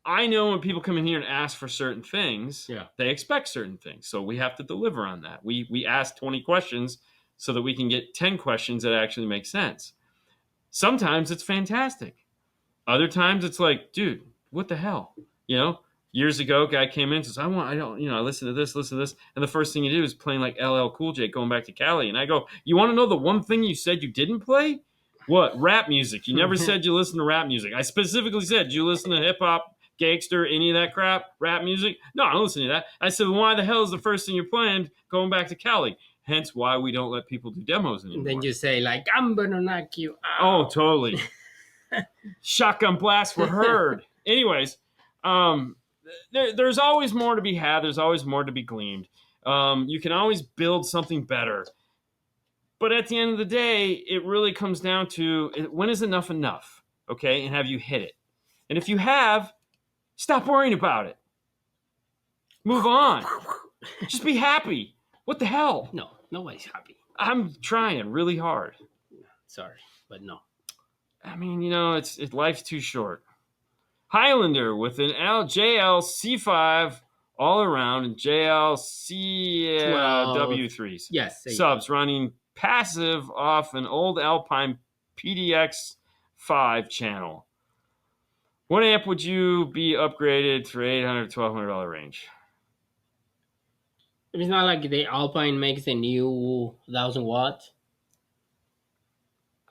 I know when people come in here and ask for certain things, they expect certain things. So we have to deliver on that. We ask 20 questions so that we can get 10 questions that actually make sense. Sometimes it's fantastic. Other times it's like, dude, what the hell? Years ago, a guy came in and says, I listen to this. And the first thing you do is playing like LL Cool J going back to Cali. And I go, you want to know the one thing you said you didn't play? What? Rap music. You never said you listen to rap music. I specifically said, do you listen to hip hop, gangster, any of that crap, rap music? No, I don't listen to that. I said, well, why the hell is the first thing you're playing going back to Cali? Hence why we don't let people do demos anymore. And then you say, like, I'm going to knock you out. Oh, totally. Shotgun blasts were heard. Anyways, there's always more to be had. There's always more to be gleaned. You can always build something better. But at the end of the day, it really comes down to, when is enough enough? Okay? And have you hit it? And if you have, stop worrying about it. Move on. Just be happy. What the hell? No, nobody's happy. I'm trying really hard. Sorry, but no. I mean, life's too short. Highlander with an JLC5 all around and JLC W3s. Yes. Subs running passive off an old Alpine PDX 5 channel. What amp would you be upgraded for $800 to $1,200 range? It's not like the Alpine makes a new 1,000 watts.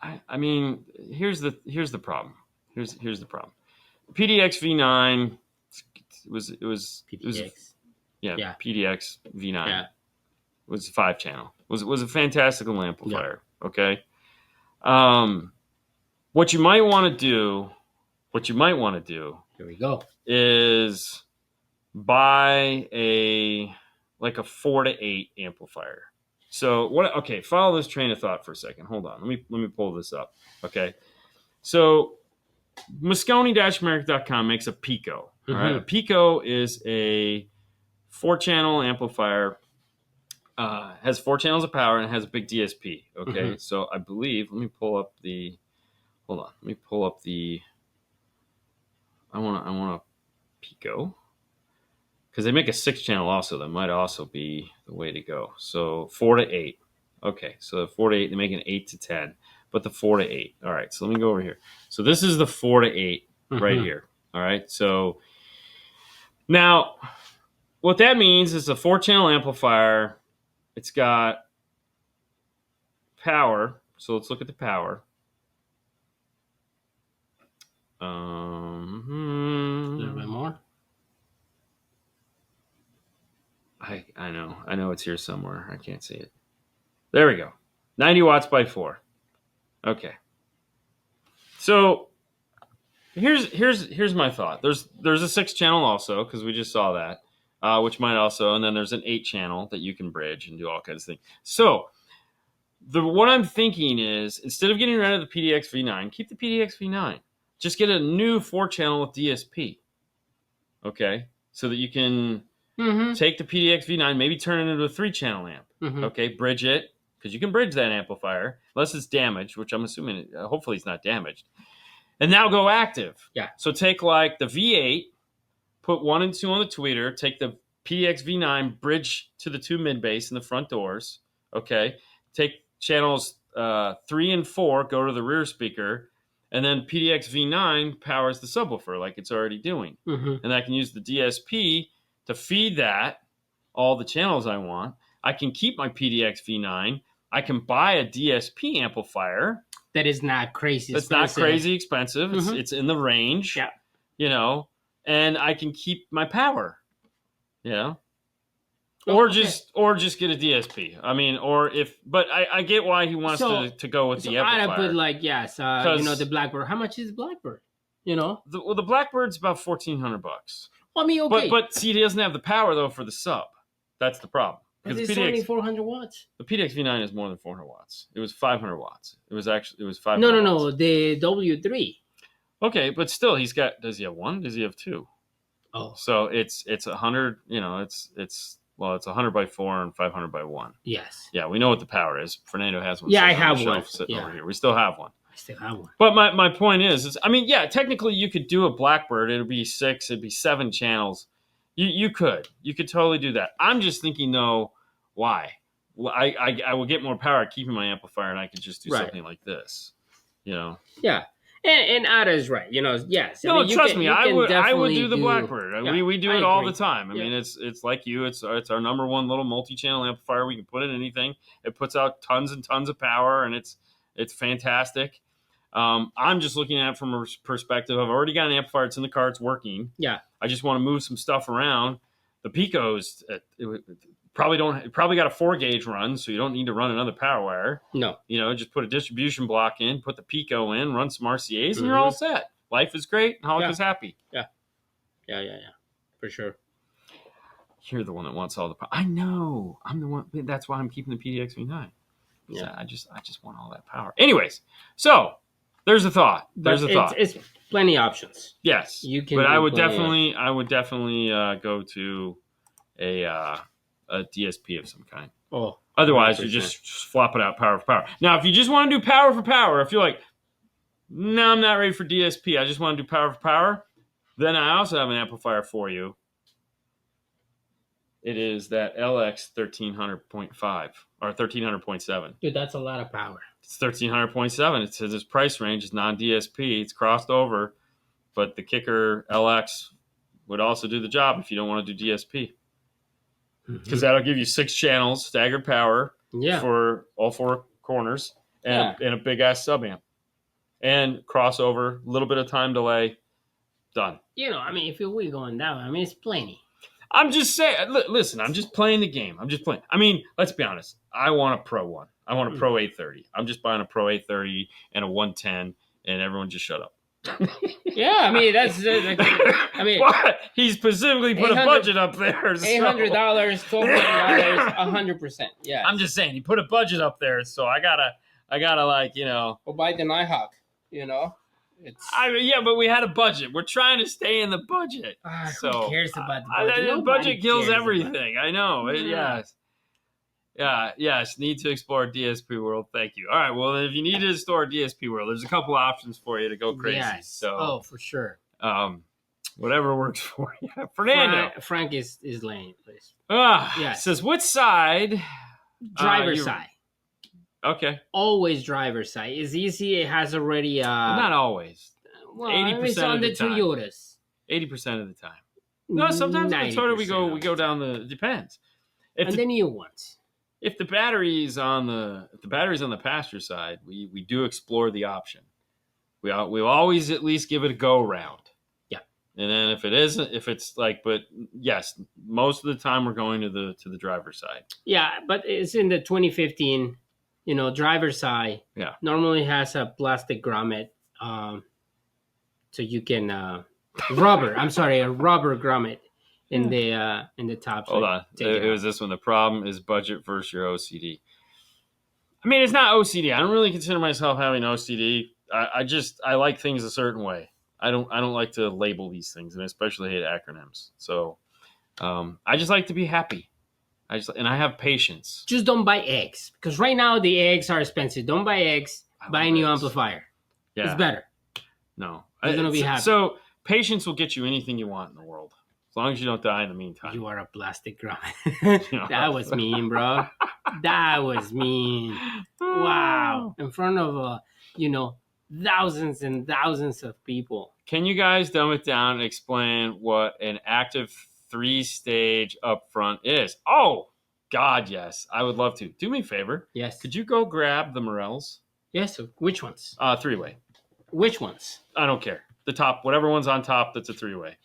I mean, here's the problem. Here's the problem. PDX V9 it was PDX. PDX V9. Yeah. It was a 5-channel. Was a fantastical amplifier. Yeah. Okay. What you might want to do. Here we go. Is buy a 4 to 8 amplifier. So what? Okay, follow this train of thought for a second. Hold on. Let me pull this up. Okay. So Moscone-America.com makes a Pico. All right. A Pico is a 4-channel amplifier. Has 4 channels of power and it has a big DSP. Okay. So I believe. Let me pull up the. Hold on. Let me pull up the. I want a Pico. Because they make a 6-channel also. That might also be the way to go. So 4 to 8. Okay. So the 4 to 8, they make an 8 to 10. But the 4 to 8. All right. So let me go over here. So this is the 4 to 8 right here. All right. So now what that means is a 4-channel amplifier. It's got power. So let's look at the power. A little bit more. I know it's here somewhere. I can't see it. There we go. 90 watts by 4. Okay. So here's my thought. There's a 6-channel also, because we just saw that, which might also, and then there's an 8-channel that you can bridge and do all kinds of things. So what I'm thinking is, instead of getting rid of the PDX V9, keep the PDX V9. Just get a new 4-channel with DSP. Okay? So that you can take the PDX V9, maybe turn it into a 3-channel amp. Okay? Bridge it, because you can bridge that amplifier, unless it's damaged, which I'm assuming, hopefully it's not damaged. And now go active. Yeah. So take like the V8, put 1 and 2 on the tweeter, take the PDX V9, bridge to the 2 mid-bass in the front doors. Okay? Take channels 3 and 4, go to the rear speaker, and then PDX V9 powers the subwoofer like it's already doing. And I can use the DSP to feed that all the channels I want. I can keep my PDX V9. I can buy a DSP amplifier. That is not crazy expensive. It's not crazy expensive. It's in the range. Yeah. And I can keep my power. Or just get a DSP. I mean, but I get why he wants to go with the amplifier. I put the Blackbird. How much is the Blackbird? The Blackbird's about $1,400. I mean, okay. But see, he doesn't have the power though for the sub. That's the problem. But Because it's only 400 watts. the PDX V9 is more than 400 watts. It was 500 watts. It was 500 No. watts. The W3. Okay, but still, does he have one? Does he have two? Oh. So it's 100, it's 100 by 4 and 500 by 1. Yes. Yeah, we know what the power is. Fernando has one. Yeah, I have one. Sitting over here. We still have one. I still have one. But my point is, I mean, yeah, technically you could do a Blackbird. It'd be 7 channels. You could totally do that. I'm just thinking though, why? Well, I will get more power keeping my amplifier, and I could just do something like this, Yeah, and Ada is right. Yes. No, trust me, I would do the do, Blackbird. Yeah, we do it all the time. I Yeah. mean, it's like you. It's our number one little multi-channel amplifier. We can put in anything. It puts out tons and tons of power, and it's fantastic. I'm just looking at it from a perspective. I've already got an amplifier. It's in the car. It's working. Yeah. I just want to move some stuff around. The Picos probably got a 4-gauge run, so you don't need to run another power wire. No. Just put a distribution block in, put the Pico in, run some RCAs, and you're all set. Life is great. Hawk is happy. Yeah. For sure. You're the one that wants all the power. I know. I'm the one. That's why I'm keeping the PDX V9. Yeah. I just want all that power. Anyways, so there's a thought. It's plenty options. Yes. You can. But I would definitely go to a DSP of some kind. Oh. Otherwise, you're just flopping out power for power. Now, if you just want to do power for power, if you're like, no, I'm not ready for DSP, I just want to do power for power, then I also have an amplifier for you. It is that LX 1300.5 or 1300.7. Dude, that's a lot of power. It's 1300.7. It says its price range is non-DSP. It's crossed over, but the kicker LX would also do the job if you don't want to do DSP. Because that'll give you 6 channels, staggered power for all 4 corners, and a big-ass sub-amp. And crossover, a little bit of time delay, done. I mean, if we're going down, I mean, it's plenty. I'm just saying, listen, I'm just playing the game. I'm just playing. I mean, let's be honest. I want a Pro one. I want a Pro 830. I'm just buying a Pro 830 and a 110, and everyone just shut up. Yeah, I mean, I mean, what? He specifically put a budget up there. So. $800, $1,200, 100%. Yeah. I'm just saying, he put a budget up there, so I gotta Or buy the Nighthawk, but we had a budget. We're trying to stay in the budget. Who cares about the budget? The budget kills everything. I know. Yes. Need to explore DSP world. Thank you. All right. Well, if you need to explore DSP world, there's a couple options for you to go crazy. Yes. So, for sure. Whatever works for you. Fernando. Frank is laying, please. Yes. Says which side? Driver's side. Okay. Always driver's side. It's easy. It has already. Not always. 80% of the time. Toyotas. 80% of the time. No, sometimes in the Toyota we go down the. It depends. And the new ones. If the battery's on the passenger side, we do explore the option. We'll always at least give it a go round. Yeah. And then but yes, most of the time we're going to the driver's side. Yeah, but it's in the 2015, driver's side. Yeah. Normally has a plastic grommet, so you can a rubber grommet in the top. Hold on. It was this one. The problem is budget versus your OCD. I mean, it's not OCD. I don't really consider myself having OCD. I like things a certain way. I don't like to label these things, and I especially hate acronyms. So I just like to be happy. And I have patience. Just don't buy eggs, because right now the eggs are expensive. Don't buy eggs. Buy a new amplifier. Yeah. It's better. No. You're going to be happy. So patience will get you anything you want in the world. As long as you don't die in the meantime. You are a plastic grommet. That was mean, bro. That was mean. Wow. In front of, thousands and thousands of people. Can you guys dumb it down and explain what an active 3-stage upfront is? Oh, God, yes. I would love to. Do me a favor. Yes. Could you go grab the Morels? Yes. Which ones? 3-way. Which ones? I don't care. The top, whatever one's on top, that's a 3-way.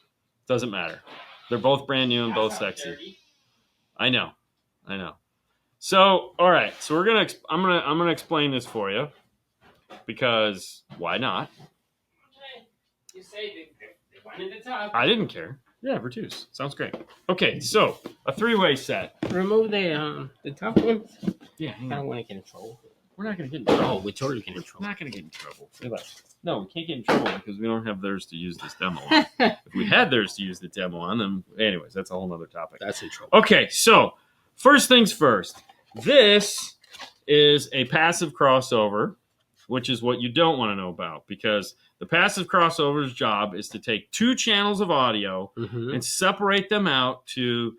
Doesn't matter. They're both brand new and both sexy. Dirty. I know. So, all right. So I'm gonna explain this for you, because why not? You say they went in the top. I didn't care. Yeah, Virtus. Sounds great. Okay, so a 3-way set. Remove the top one. Yeah, hang I on. don't want to get in trouble. We're not going to get in trouble. Oh, we totally get in trouble. We're not going to get in trouble. No, we can't get in trouble because we don't have theirs to use this demo on. If we had theirs to use the demo on, then anyways, that's a whole nother topic. That's in trouble. Okay, so first things first. This is a passive crossover, which is what you don't want to know about, because the passive crossover's job is to take 2 channels of audio and separate them out to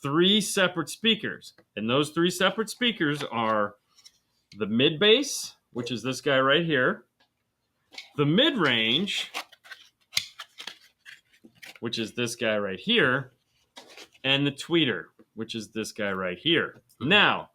3 separate speakers. And those 3 separate speakers are the mid bass, which is this guy right here, the mid range, which is this guy right here, and the tweeter, which is this guy right here. Now,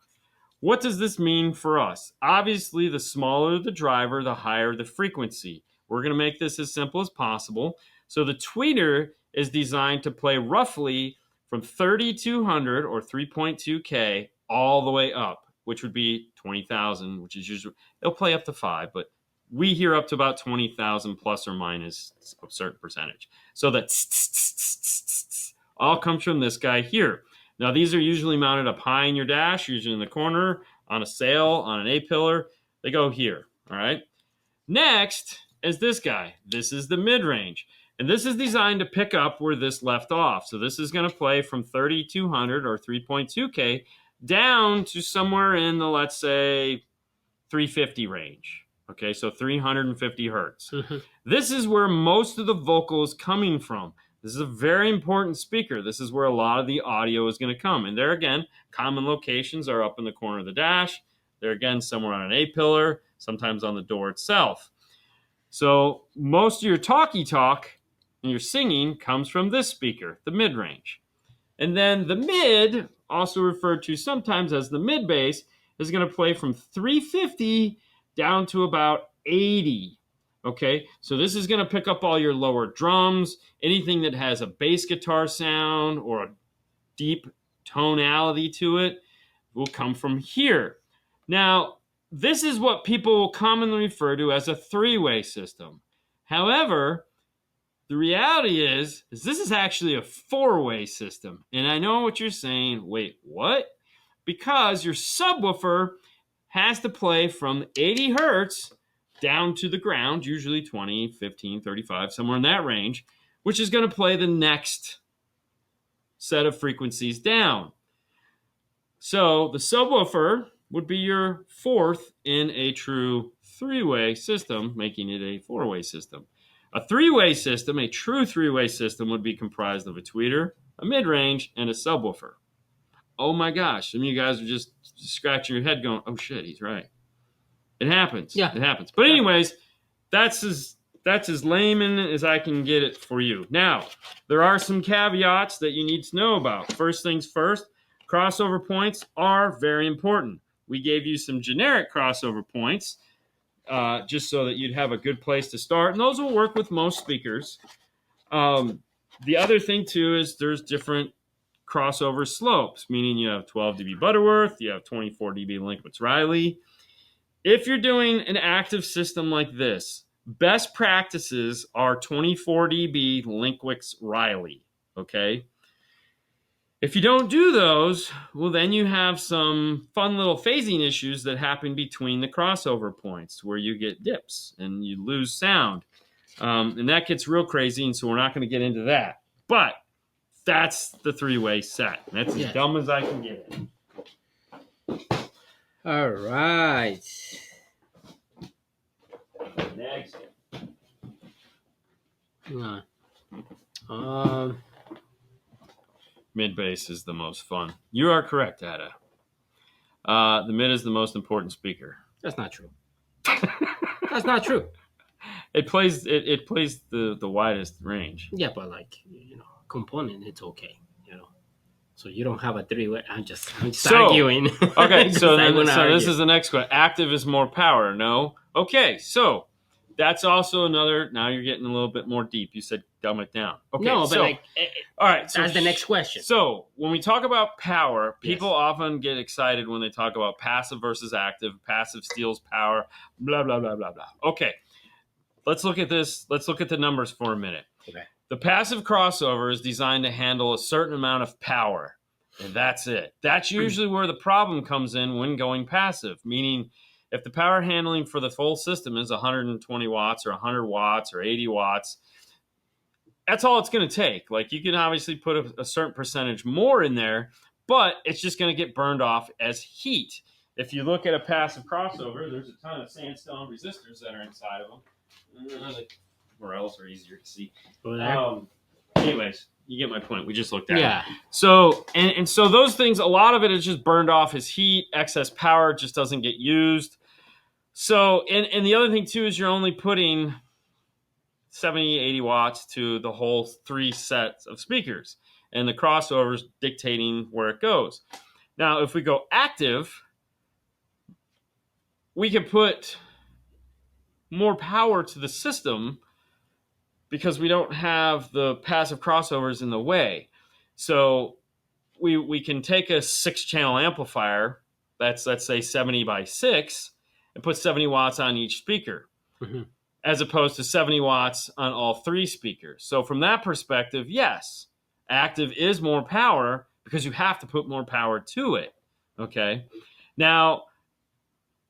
what does this mean for us? Obviously, the smaller the driver, the higher the frequency. We're going to make this as simple as possible. So the tweeter is designed to play roughly from 3200 or 3.2K all the way up, which would be 20,000, which is usually, they'll play up to 5, but we hear up to about 20,000 plus or minus a certain percentage. So that all comes from this guy here. Now, these are usually mounted up high in your dash, usually in the corner, on a sail, on an A-pillar. They go here, all right? Next is this guy. This is the mid-range. And this is designed to pick up where this left off. So this is going to play from 3,200 or 3.2K down to somewhere in the, let's say, 350 range. Okay, so 350 hertz. This is where most of the vocal is coming from. This is a very important speaker. This is where a lot of the audio is going to come. And there again, common locations are up in the corner of the dash. They're again somewhere on an A-pillar, sometimes on the door itself. So most of your talkie talk and your singing comes from this speaker, the mid-range. And then the mid, also referred to sometimes as the mid-bass, is going to play from 350 down to about 80. Okay, so this is going to pick up all your lower drums, anything that has a bass guitar sound or a deep tonality to it will come from here. Now, this is what people will commonly refer to as a 3-way system. However, the reality is this is actually a 4-way system. And I know what you're saying. Wait, what? Because your subwoofer has to play from 80 hertz down to the ground, usually 20, 15, 35, somewhere in that range, which is going to play the next set of frequencies down. So the subwoofer would be your 4th in a true 3-way system, making it a 4-way system. A 3-way system, a true 3-way system, would be comprised of a tweeter, a mid-range, and a subwoofer. Oh my gosh, some of you guys are just scratching your head going, oh shit, he's right. It happens. Yeah. It happens. But anyways, that's as layman as I can get it for you. Now, there are some caveats that you need to know about. First things first, crossover points are very important. We gave you some generic crossover points just so that you'd have a good place to start. And those will work with most speakers. The other thing, too, is there's different crossover slopes, meaning you have 12 dB Butterworth, you have 24 dB Linkwitz-Riley. If you're doing an active system like this, best practices are 24 dB Linkwitz-Riley, okay? If you don't do those, well, then you have some fun little phasing issues that happen between the crossover points where you get dips and you lose sound. And that gets real crazy, and so we're not going to get into that. But that's the 3-way set. That's as dumb as I can get it. All right. Next. Hang on. Mid bass is the most fun. You are correct, Ada. The mid is the most important speaker. That's not true. That's not true. It plays the widest range. Yeah, but component, it's okay. So you don't have a 3-way. I'm just arguing. Okay, so this is the next question. Active is more power, no? Okay, so that's also another. Now you're getting a little bit more deep. You said dumb it down. Okay, no, but all right. So that's the next question. So when we talk about power, people often get excited when they talk about passive versus active. Passive steals power. Blah blah blah blah blah. Okay, let's look at this. Let's look at the numbers for a minute. Okay. The passive crossover is designed to handle a certain amount of power, and that's it. That's usually where the problem comes in when going passive, meaning if the power handling for the full system is 120 watts or 100 watts or 80 watts, that's all it's going to take. Like, you can obviously put a certain percentage more in there, but it's just going to get burned off as heat. If you look at a passive crossover, there's a ton of sandstone resistors that are inside of them. The morels are easier to see. Anyways, you get my point. We just looked at it. So, and so those things, a lot of it is just burned off as heat. Excess power just doesn't get used. So, and the other thing too is you're only putting 70, 80 watts to the whole 3 sets of speakers, and the crossover's dictating where it goes. Now, if we go active, we can put more power to the system because we don't have the passive crossovers in the way. So we can take a 6-channel amplifier that's, let's say, 70 by 6 and put 70 watts on each speaker. Mm-hmm. As opposed to 70 watts on all 3 speakers. So from that perspective, yes, active is more power because you have to put more power to it, okay? Now,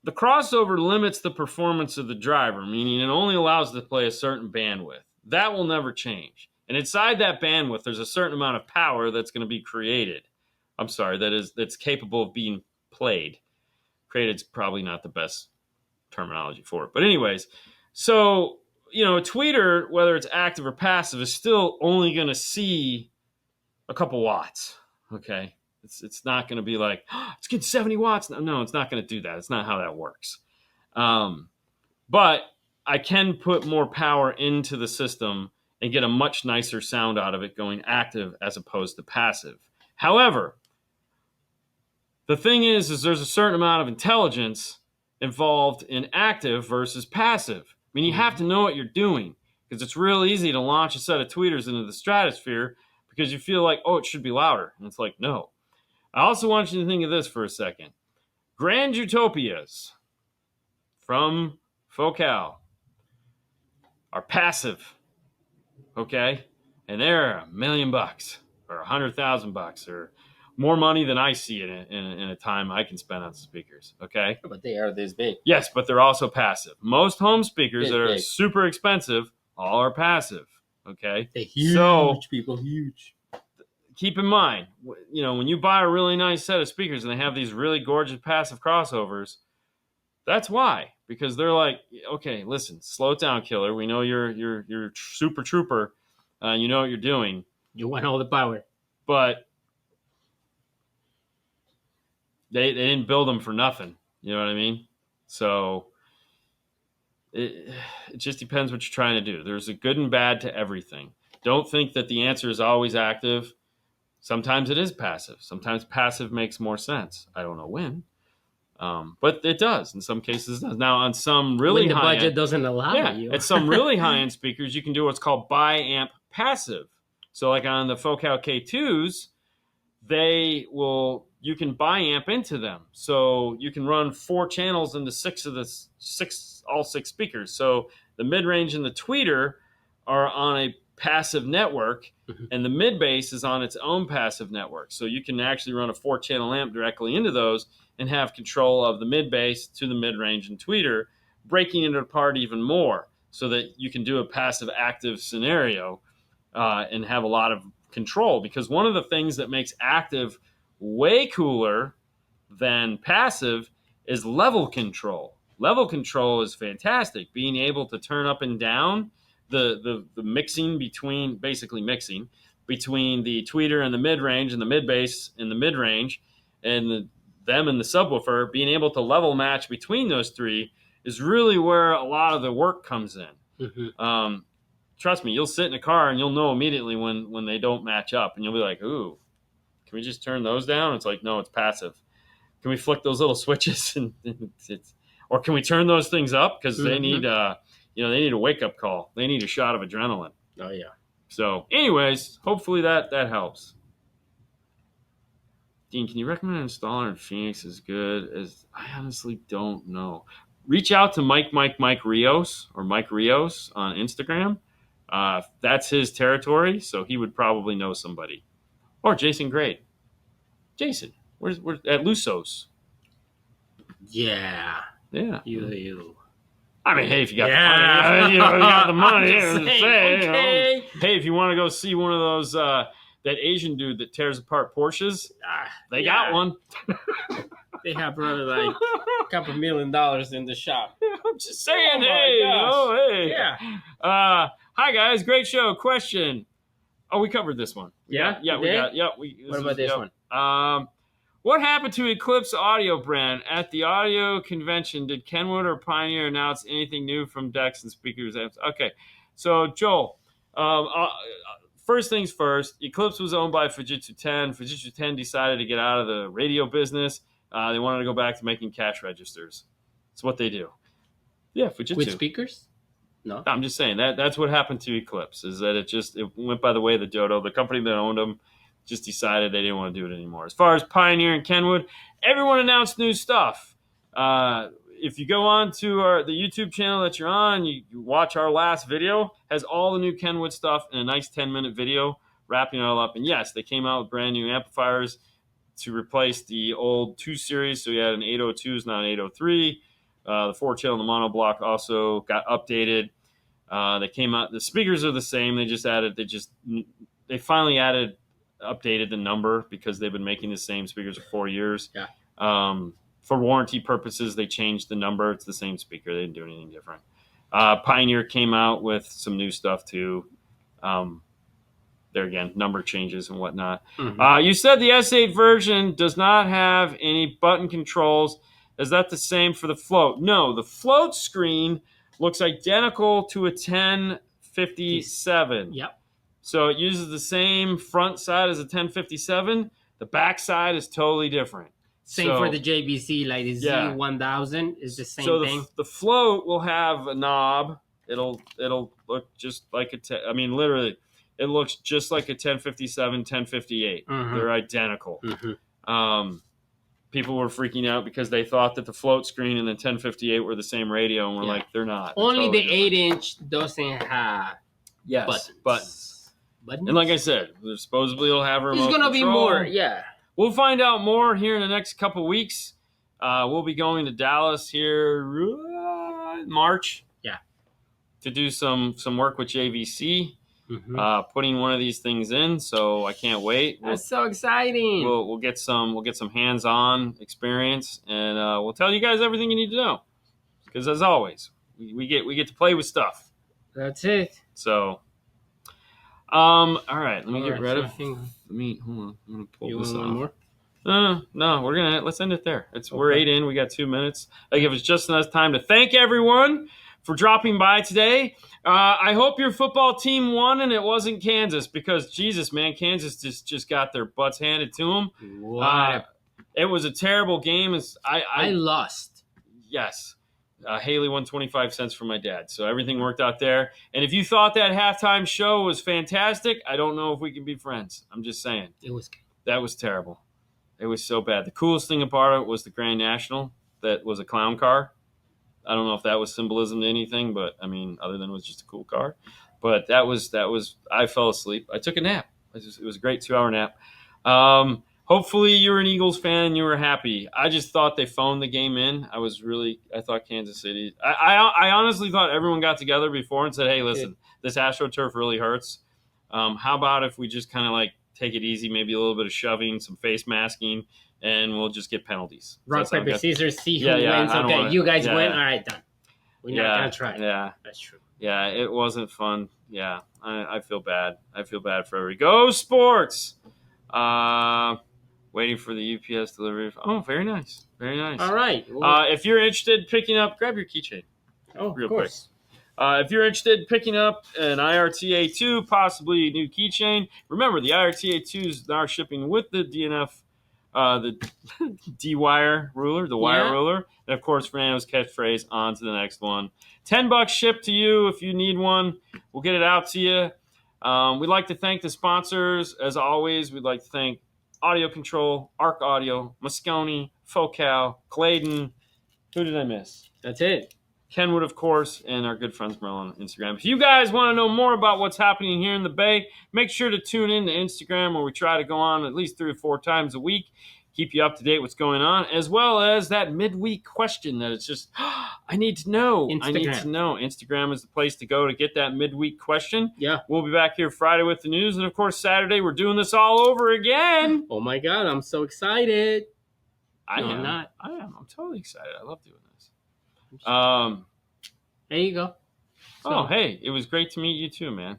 the crossover limits the performance of the driver, meaning it only allows it to play a certain bandwidth. That will never change. And inside that bandwidth, there's a certain amount of power that's going to be created. That's capable of being played. Created's probably not the best terminology for it. But anyways, so, a tweeter, whether it's active or passive, is still only going to see a couple watts, okay? It's not going to be like, it's getting 70 watts. No, it's not going to do that. It's not how that works. But I can put more power into the system and get a much nicer sound out of it going active as opposed to passive. However, the thing is there's a certain amount of intelligence involved in active versus passive. I mean, you have to know what you're doing because it's real easy to launch a set of tweeters into the stratosphere because you feel like, oh, it should be louder. And it's like, no. I also want you to think of this for a second. Grand Utopias from Focal are passive, okay? And they're $1 million or $100,000 or more money than I see in a time I can spend on speakers, okay? But they are this big. Yes, but they're also passive. Most home speakers that are super expensive all are passive, okay? They're huge, people, huge. Keep in mind, when you buy a really nice set of speakers and they have these really gorgeous passive crossovers, that's why. Because they're like, okay, listen, slow it down, killer. We know you're super trooper. You know what you're doing. You want all the power. But they didn't build them for nothing. You know what I mean? So it just depends what you're trying to do. There's a good and bad to everything. Don't think that the answer is always active. Sometimes it is passive. Sometimes passive makes more sense. I don't know when. But it does. In some cases, it does. Now, on some really high budget doesn't allow you. At some really high-end speakers, you can do what's called bi-amp passive. So like on the Focal K2s, you can bi-amp into them. So you can run 4 channels into all 6 speakers. So the mid-range and the tweeter are on a passive network, and the mid-bass is on its own passive network. So you can actually run a 4-channel amp directly into those and have control of the mid-bass to the mid-range and tweeter, breaking it apart even more so that you can do a passive-active scenario and have a lot of control. Because one of the things that makes active way cooler than passive is level control. Level control is fantastic. Being able to turn up and down the mixing between the tweeter and the mid-range and the mid-bass and the mid-range and them and the subwoofer, being able to level match between those 3 is really where a lot of the work comes in. Mm-hmm. Trust me, you'll sit in a car and you'll know immediately when they don't match up, and you'll be like, ooh, can we just turn those down? It's like, no, it's passive. Can we flick those little switches or can we turn those things up? Because they need they need a wake-up call. They need a shot of adrenaline. Oh, yeah. So, anyways, hopefully that helps. Dean, can you recommend an installer in Phoenix as good as... I honestly don't know. Reach out to Mike Rios or Mike Rios on Instagram. That's his territory, so he would probably know somebody. Or Jason Grade. Jason, where's at Luso's? Yeah. Yeah. You. I mean, hey, if you got the money, you got the money. Okay. Hey, if you want to go see one of those, that Asian dude that tears apart Porsches, they got one. They have probably like a couple $1 million in the shop. I'm just saying, Oh hey. Yeah. Hi guys, great show. Question. Oh, we covered this one. We got. What about this one? What happened to Eclipse Audio brand at the audio convention? Did Kenwood or Pioneer announce anything new from decks and speakers? Okay, so Joel, first things first, Eclipse was owned by Fujitsu 10. Fujitsu 10 decided to get out of the radio business. They wanted to go back to making cash registers. That's what they do. Yeah, Fujitsu. With speakers? No. I'm just saying that's what happened to Eclipse, is that it went by the way of the dodo. The company that owned them just decided they didn't want to do it anymore. As far as Pioneer and Kenwood, everyone announced new stuff. If you go on to the YouTube channel that you're on, you watch our last video, has all the new Kenwood stuff in a nice 10-minute video, wrapping it all up. And yes, they came out with brand new amplifiers to replace the old 2 series. So we had an 802s, not an 803. The 4-channel, the mono block also got updated. They came out. The speakers are the same. They finally updated the number because they've been making the same speakers for 4 years. Yeah. For warranty purposes, they changed the number. It's the same speaker. They didn't do anything different. Pioneer came out with some new stuff too. There again, number changes and whatnot. Mm-hmm. You said the S8 version does not have any button controls. Is that the same for the float? No, the float screen looks identical to a 1057. Yep. So it uses the same front side as a 1057. The back side is totally different. Same for the JVC, like the Z1000 is the same thing. The float will have a knob. It'll look just like literally, it looks just like a 1057, 1058. Mm-hmm. They're identical. Mm-hmm. People were freaking out because they thought that the float screen and the 1058 were the same radio, and we're like, they're not. Only the 8-inch doesn't have buttons. And like I said, supposedly it'll have a remote There's going to be more, We'll find out more here in the next couple of weeks. We'll be going to Dallas here in March. Yeah. To do some work with JVC. Mm-hmm. Putting one of these things in, so I can't wait. That's so exciting. We'll get some hands-on experience, and we'll tell you guys everything you need to know. Because as always, we get to play with stuff. That's it. So, all right. Let me get rid of. Hold on. I'm gonna pull this off. More? No, let's end it there. We're 8 in. We got 2 minutes. I give us just enough time to thank everyone for dropping by today. I hope your football team won and it wasn't Kansas, because Jesus, man, Kansas just got their butts handed to them. It was a terrible game. I lost. Yes. Haley won 25 cents from my dad, so everything worked out there. And if you thought that halftime show was fantastic, I don't know if we can be friends. I'm just saying. It was good. That was terrible. It was so bad. The coolest thing about it was the Grand National that was a clown car. I don't know if that was symbolism to anything, but I mean, other than it was just a cool car. But that was. I fell asleep. I took a nap. It was a great 2-hour nap. Hopefully you're an Eagles fan and you were happy. I just thought they phoned the game in. I thought Kansas City. I honestly thought everyone got together before and said, "Hey, listen, this AstroTurf really hurts. How about if we just kind of like take it easy, maybe a little bit of shoving, some face masking, and we'll just get penalties." Rock, paper, scissors, see who wins. Okay, you guys win. All right, done. We're not going to try. Yeah. That's true. Yeah, it wasn't fun. Yeah, I feel bad. I feel bad for everybody. Go Sports! Waiting for the UPS delivery. Oh, very nice. Very nice. All right. If you're interested in picking up, grab your keychain. Oh, real quick. If you're interested in picking up an IRTA2, possibly a new keychain, remember the IRTA2s are shipping with the DNF, the D-wire ruler, the wire ruler, and of course Fernando's catchphrase. On to the next one. $10 shipped to you if you need one. We'll get it out to you. We'd like to thank the sponsors. As always, we'd like to thank Audio Control, ARC Audio, Moscone, Focal, Clayton. Who did I miss? That's it. Kenwood, of course, and our good friends Merle on Instagram. If you guys want to know more about what's happening here in the Bay, make sure to tune in to Instagram, where we try to go on at least 3 or 4 times a week, keep you up to date what's going on, as well as that midweek question that it's just, I need to know. Instagram. I need to know. Instagram is the place to go to get that midweek question. Yeah. We'll be back here Friday with the news, and of course Saturday we're doing this all over again. Oh my God, I'm so excited. I No, am. I'm not. I am. I'm totally excited. I love doing this. There you go. Oh, hey, it was great to meet you too, man.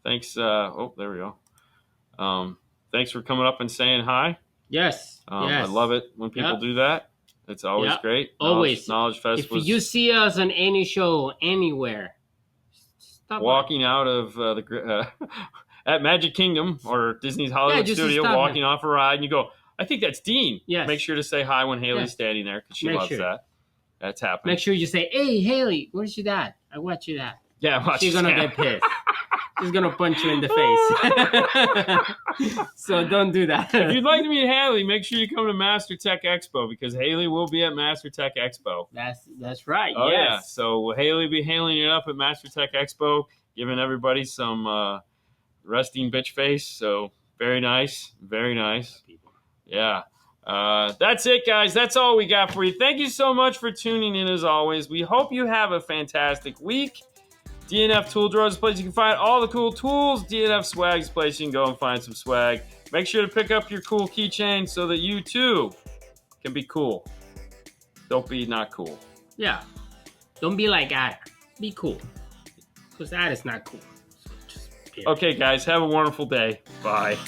Thanks. Oh, there we go. Thanks for coming up and saying hi. Yes. I love it when people do that. It's always great. Always. Knowledge Fest If was you see us on any show, anywhere, stop walking out of at Magic Kingdom or Disney's Hollywood Studio, walking off a ride, and you go, I think that's Dean. Yes. Make sure to say hi when Haley's standing there, because she loves that. That's happening. Make sure you say, hey, Haley, where's your dad? I watch your dad. Yeah, she's going to get pissed. She's going to punch you in the face. So don't do that. If you'd like to meet Haley, make sure you come to Master Tech Expo, because Haley will be at Master Tech Expo. That's right. Oh, yes. Yeah. So Haley will be hailing it up at Master Tech Expo, giving everybody some resting bitch face. So very nice. Very nice. Yeah. That's it, guys. That's all we got for you. Thank you so much for tuning in, as always. We hope you have a fantastic week. DNF Tool Drawer is a place you can find all the cool tools. DNF Swag is a place you can go and find some swag. Make sure to pick up your cool keychain so that you, too, can be cool. Don't be not cool. Yeah. Don't be like Ada. Be cool. Because Ada's not cool. So just, okay, guys. Have a wonderful day. Bye.